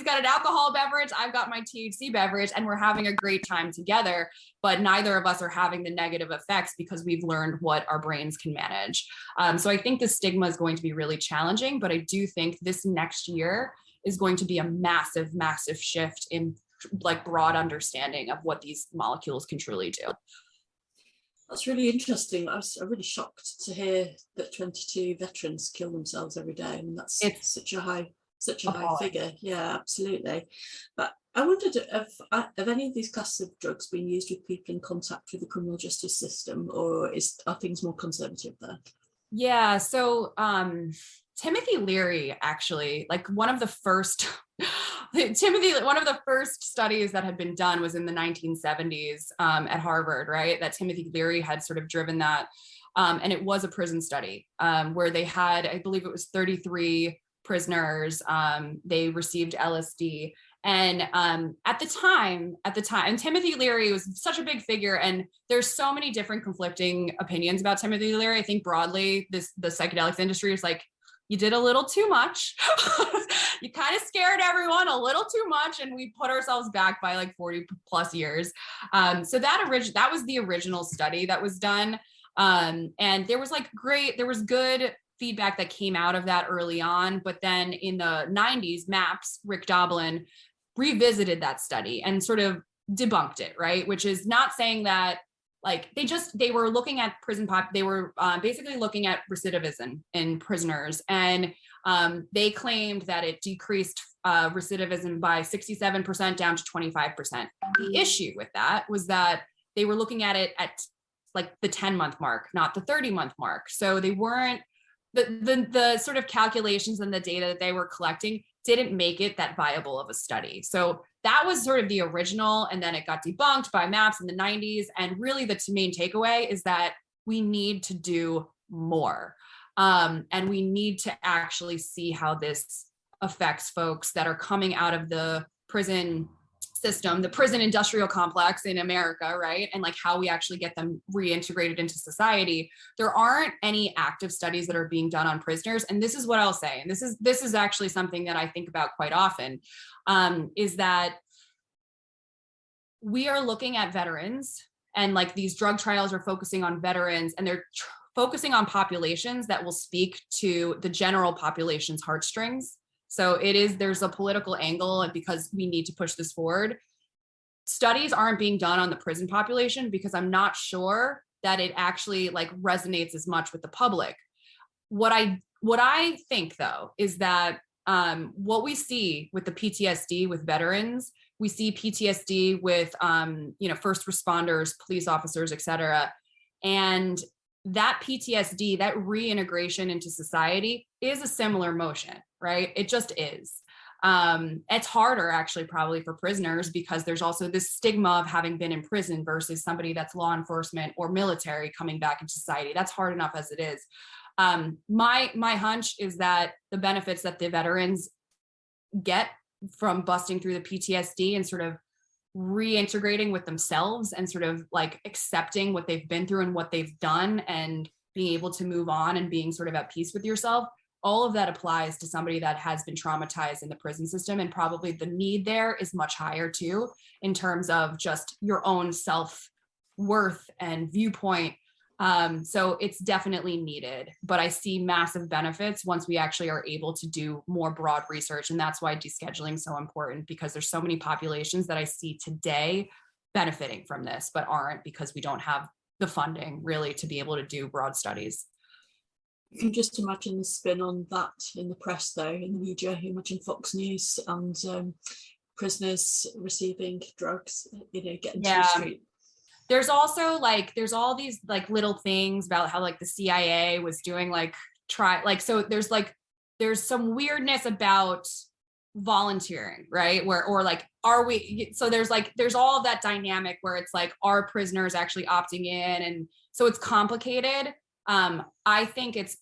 got an alcohol beverage, I've got my THC beverage, and we're having a great time together, but neither of us are having the negative effects because we've learned what our brains can manage. So I think the stigma is going to be really challenging, but I do think this next year is going to be a massive, massive shift in like broad understanding of what these molecules can truly do. That's really interesting. I was really shocked to hear that 22 veterans kill themselves every day. I mean, it's such a high figure. Yeah, absolutely. But I wondered, have any of these classes of drugs been used with people in contact with the criminal justice system, or are things more conservative there? Yeah, so Timothy Leary, actually, like one of the first studies that had been done was in the 1970s at Harvard, right? That Timothy Leary had sort of driven that. And it was a prison study where they had, I believe it was 33 prisoners. They received LSD. And at the time, and Timothy Leary was such a big figure, and there's so many different conflicting opinions about Timothy Leary. I think broadly, the psychedelics industry is like, you did a little too much. You kind of scared everyone a little too much, and we put ourselves back by like 40 plus years. So that was the original study that was done. And there was good feedback that came out of that early on. But then in the 90s, MAPS, Rick Doblin, revisited that study and sort of debunked it, right? Which is not saying that like they were looking at they were basically looking at recidivism in prisoners, and they claimed that it decreased recidivism by 67% down to 25%. The issue with that was that they were looking at it at like the 10-month mark, not the 30-month mark. So they weren't the sort of calculations and the data that they were collecting didn't make it that viable of a study. So that was sort of the original, and then it got debunked by MAPS in the 90s. And really the main takeaway is that we need to do more. And we need to actually see how this affects folks that are coming out of the prison system, the prison industrial complex in America, right? And like how we actually get them reintegrated into society. There aren't any active studies that are being done on prisoners. And this is what I'll say, and this is actually something that I think about quite often, is that we are looking at veterans, and like these drug trials are focusing on veterans, and they're focusing on populations that will speak to the general population's heartstrings. So there's a political angle because we need to push this forward. Studies aren't being done on the prison population because I'm not sure that it actually like resonates as much with the public. What I think though is that what we see with the PTSD with veterans, we see PTSD with first responders, police officers, et cetera. And that PTSD, that reintegration into society is a similar motion, right? It just is. It's harder actually probably for prisoners because there's also this stigma of having been in prison versus somebody that's law enforcement or military coming back into society. That's hard enough as it is. My hunch is that the benefits that the veterans get from busting through the PTSD and sort of reintegrating with themselves and sort of like accepting what they've been through and what they've done and being able to move on and being sort of at peace with yourself, all of that applies to somebody that has been traumatized in the prison system. And probably the need there is much higher too, in terms of just your own self-worth and viewpoint. So it's definitely needed, but I see massive benefits once we actually are able to do more broad research. And that's why descheduling is so important, because there's so many populations that I see today benefiting from this, but aren't because we don't have the funding really to be able to do broad studies. You can just imagine the spin on that in the press though, in the media. You imagine Fox News and prisoners receiving drugs, getting to Yeah. the street. There's also there's all these little things about how the CIA was doing so there's some weirdness about volunteering, right? Are we, so there's all of that dynamic where it's are prisoners actually opting in? And so it's complicated. I think it's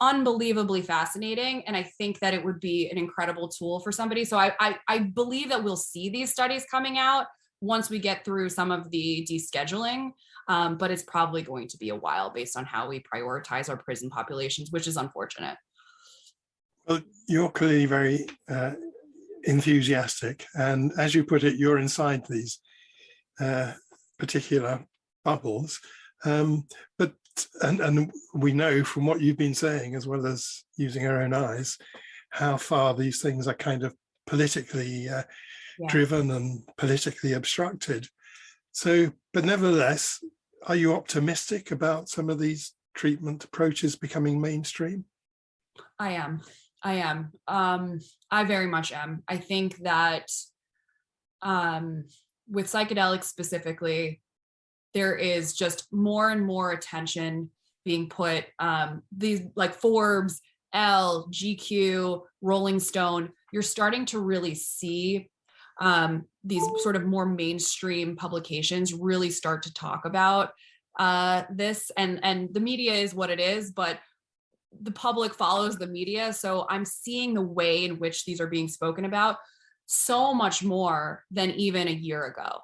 unbelievably fascinating. And I think that it would be an incredible tool for somebody. So I believe that we'll see these studies coming out once we get through some of the descheduling, but it's probably going to be a while based on how we prioritize our prison populations, which is unfortunate. Well, you're clearly very enthusiastic, and as you put it, you're inside these particular bubbles. But we know from what you've been saying, as well as using our own eyes, how far these things are kind of politically driven and politically obstructed. So, but nevertheless, are you optimistic about some of these treatment approaches becoming mainstream? I am. I very much am. I think that with psychedelics specifically, there is just more and more attention being put, these Forbes, Elle, GQ, Rolling Stone, you're starting to really see these sort of more mainstream publications really start to talk about this, and the media is what it is, but the public follows the media. So I'm seeing the way in which these are being spoken about so much more than even a year ago.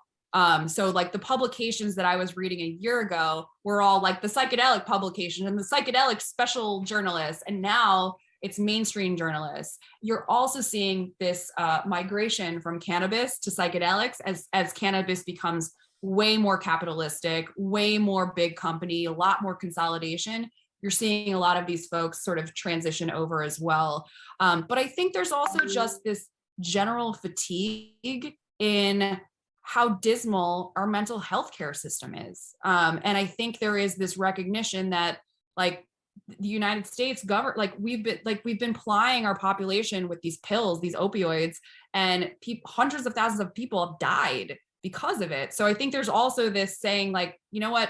So the publications that I was reading a year ago were all the psychedelic publication and the psychedelic special journalists, and now it's mainstream journalists. You're also seeing this migration from cannabis to psychedelics as cannabis becomes way more capitalistic, way more big company, a lot more consolidation. You're seeing a lot of these folks sort of transition over as well. But I think there's also just this general fatigue in how dismal our mental health care system is. And I think there is this recognition that the United States government, we've been plying our population with these pills, these opioids, and hundreds of thousands of people have died because of it. So I think there's also this saying you know what,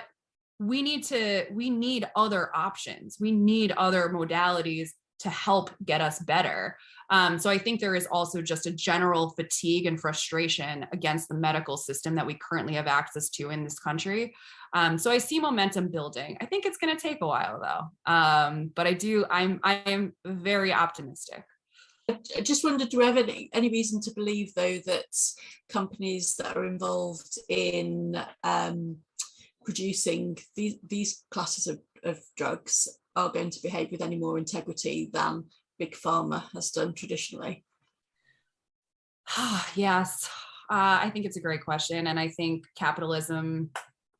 we need other options. We need other modalities to help get us better. So I think there is also just a general fatigue and frustration against the medical system that we currently have access to in this country. So I see momentum building. I think it's going to take a while though. But I am very optimistic. I just wondered, do you have any reason to believe though that companies that are involved in producing these classes of drugs are going to behave with any more integrity than Big Pharma has done traditionally? Yes, I think it's a great question. And I think capitalism,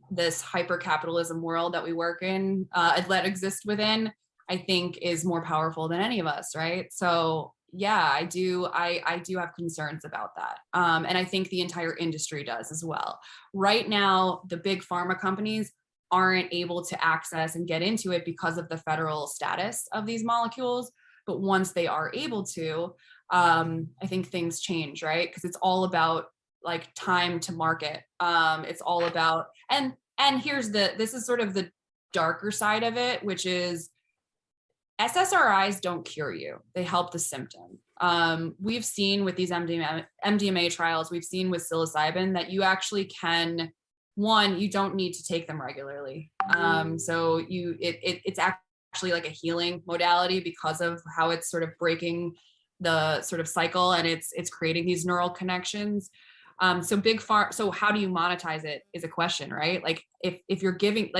this hyper-capitalism world that we work in, that exists within, I think is more powerful than any of us, right? So yeah, I do have concerns about that. And I think the entire industry does as well. Right now, the big pharma companies aren't able to access and get into it because of the federal status of these molecules. But once they are able to, I think things change, right? Because it's all about time to market. It's all about, and this is sort of the darker side of it, which is SSRIs don't cure you. They help the symptom. We've seen with these MDMA trials, we've seen with psilocybin that you actually can, you don't need to take them regularly. So it's actually like a healing modality because of how it's sort of breaking the sort of cycle, and it's creating these neural connections. So how do you monetize it is a question, right? If you're giving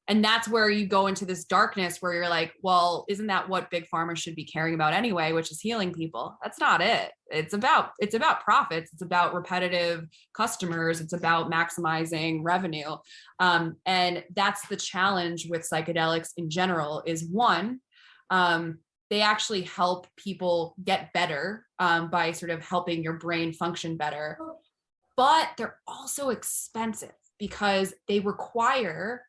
and that's where you go into this darkness where you're like, well, isn't that what big pharma should be caring about anyway, which is healing people? That's not it. It's about profits. It's about repetitive customers. It's about maximizing revenue. And that's the challenge with psychedelics in general is one, they actually help people get better by sort of helping your brain function better. But they're also expensive because they require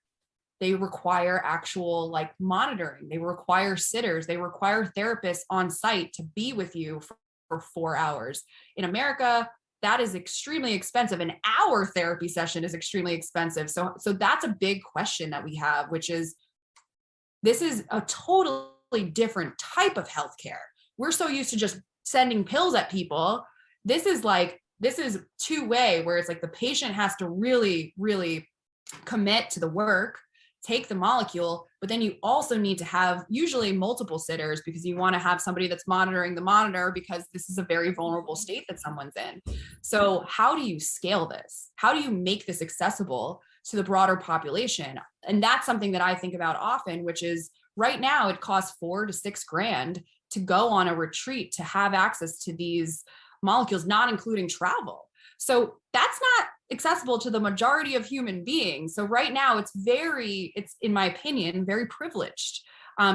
actual monitoring. They require sitters. They require therapists on site to be with you for 4 hours. In America, that is extremely expensive. An hour therapy session is extremely expensive. So that's a big question that we have, which is, this is a totally different type of healthcare. We're so used to just sending pills at people. This is two-way, where it's like the patient has to really, really commit to the work, take the molecule, but then you also need to have usually multiple sitters, because you want to have somebody that's monitoring the monitor, because this is a very vulnerable state that someone's in. So how do you scale this? How do you make this accessible to the broader population? And that's something that I think about often, which is, right now it costs $4,000 to $6,000 to go on a retreat to have access to these molecules, not including travel. So that's not accessible to the majority of human beings. So right now it's in my opinion, very privileged.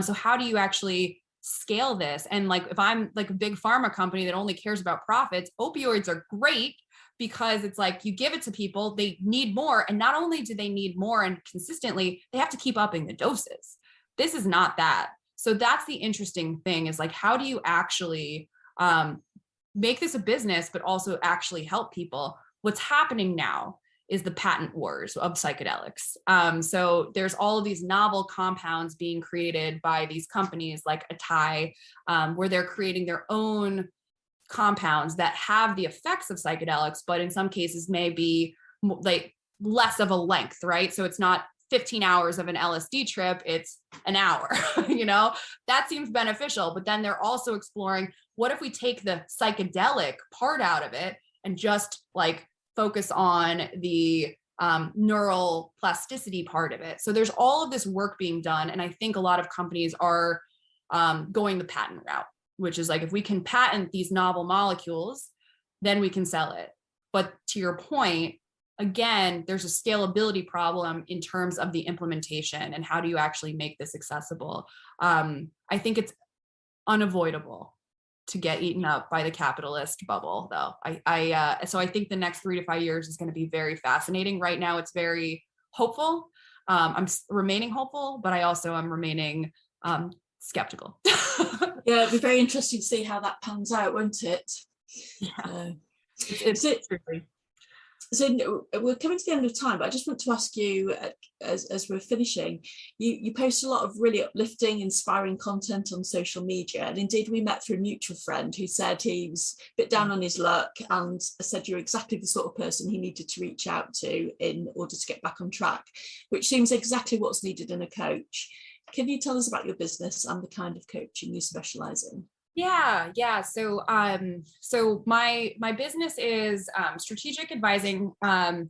So how do you actually scale this? And like, if I'm like a big pharma company that only cares about profits, opioids are great, because it's like, you give it to people, they need more. And not only do they need more and consistently, they have to keep upping the doses. This is not that. So that's the interesting thing, is like, how do you actually make this a business, but also actually help people? What's happening now is the patent wars of psychedelics. So there's all of these novel compounds being created by these companies like Atai, where they're creating their own compounds that have the effects of psychedelics, but in some cases may be like less of a length, right? So it's not 15 hours of an LSD trip, it's an hour, that seems beneficial. But then they're also exploring, what if we take the psychedelic part out of it and just like focus on the neural plasticity part of it? So there's all of this work being done. And I think a lot of companies are going the patent route, which is like, if we can patent these novel molecules, then we can sell it. But to your point, again, there's a scalability problem in terms of the implementation, and how do you actually make this accessible? I think it's unavoidable to get eaten up by the capitalist bubble, though. So I think the next 3 to 5 years is going to be very fascinating. Right now, it's very hopeful. I'm remaining hopeful, but I also am remaining skeptical. Yeah, it'd be very interesting to see how that pans out, won't it? Yeah, it's truly. So we're coming to the end of time, but I just want to ask you, as we're finishing, you post a lot of really uplifting, inspiring content on social media. And indeed, we met through a mutual friend who said he was a bit down on his luck, and said you're exactly the sort of person he needed to reach out to in order to get back on track, which seems exactly what's needed in a coach. Can you tell us about your business and the kind of coaching you specialize in? Yeah. So my business is strategic advising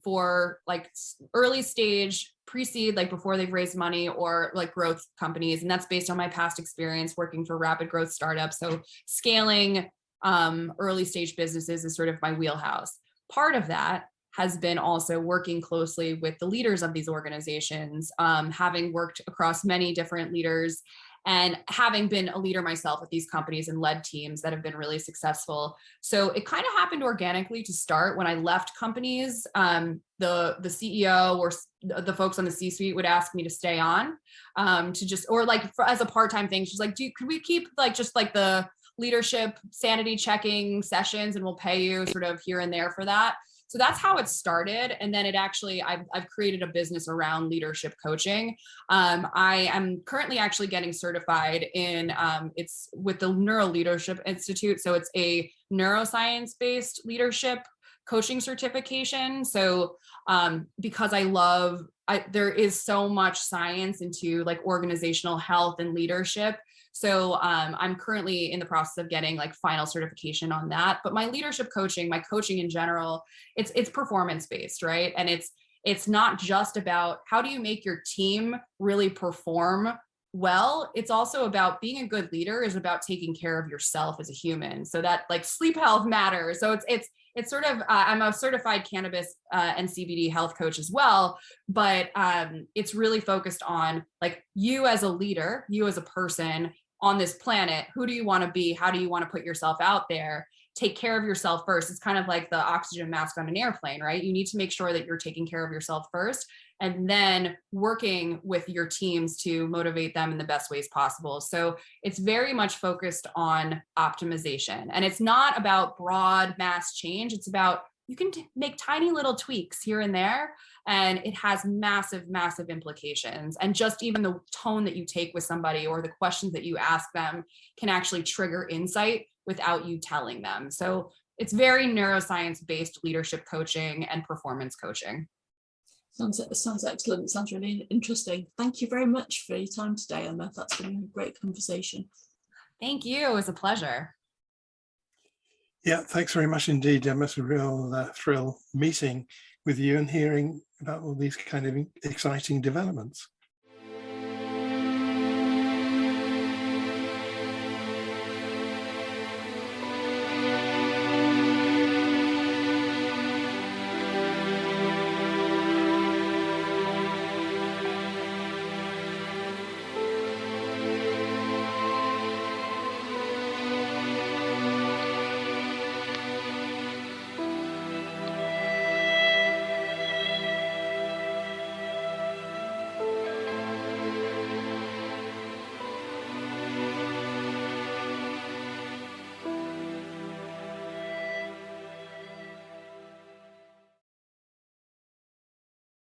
for like early stage, pre-seed, like before they've raised money, or like growth companies. And that's based on my past experience working for rapid growth startups. So scaling early stage businesses is sort of my wheelhouse. Part of that has been also working closely with the leaders of these organizations, having worked across many different leaders, and having been a leader myself at these companies and led teams that have been really successful. So it kind of happened organically to start. When I left companies, the CEO or the folks on the C-suite would ask me to stay on, to just, or like as a part-time thing. She's like, could we keep like just like the leadership sanity checking sessions, and we'll pay you sort of here and there for that. So that's how it started. And then I've created a business around leadership coaching. I am currently actually getting certified in, it's with the Neuro Leadership Institute. So it's a neuroscience-based leadership coaching certification. So because there is so much science into like organizational health and leadership. So I'm currently in the process of getting like final certification on that. But my leadership coaching, my coaching in general, it's performance-based, right? And it's not just about how do you make your team really perform well. It's also about being a good leader is about taking care of yourself as a human. So that like sleep health matters. So it's sort of, I'm a certified cannabis and CBD health coach as well, but it's really focused on like you as a leader, you as a person on this planet, who do you want to be? How do you want to put yourself out there take care of yourself first. It's kind of like the oxygen mask on an airplane, right? You need to make sure that you're taking care of yourself first, and then working with your teams to motivate them in the best ways possible. So it's very much focused on optimization. And it's not about broad mass change. It's about, you can make tiny little tweaks here and there, and it has massive, massive implications. And just even the tone that you take with somebody or the questions that you ask them can actually trigger insight without you telling them. So it's very neuroscience-based leadership coaching and performance coaching. Sounds excellent. Sounds really interesting. Thank you very much for your time today, Emma. That's been a great conversation. Thank you. It was a pleasure. Yeah, thanks very much indeed, Emma. It's a real thrill meeting with you and hearing about all these kind of exciting developments.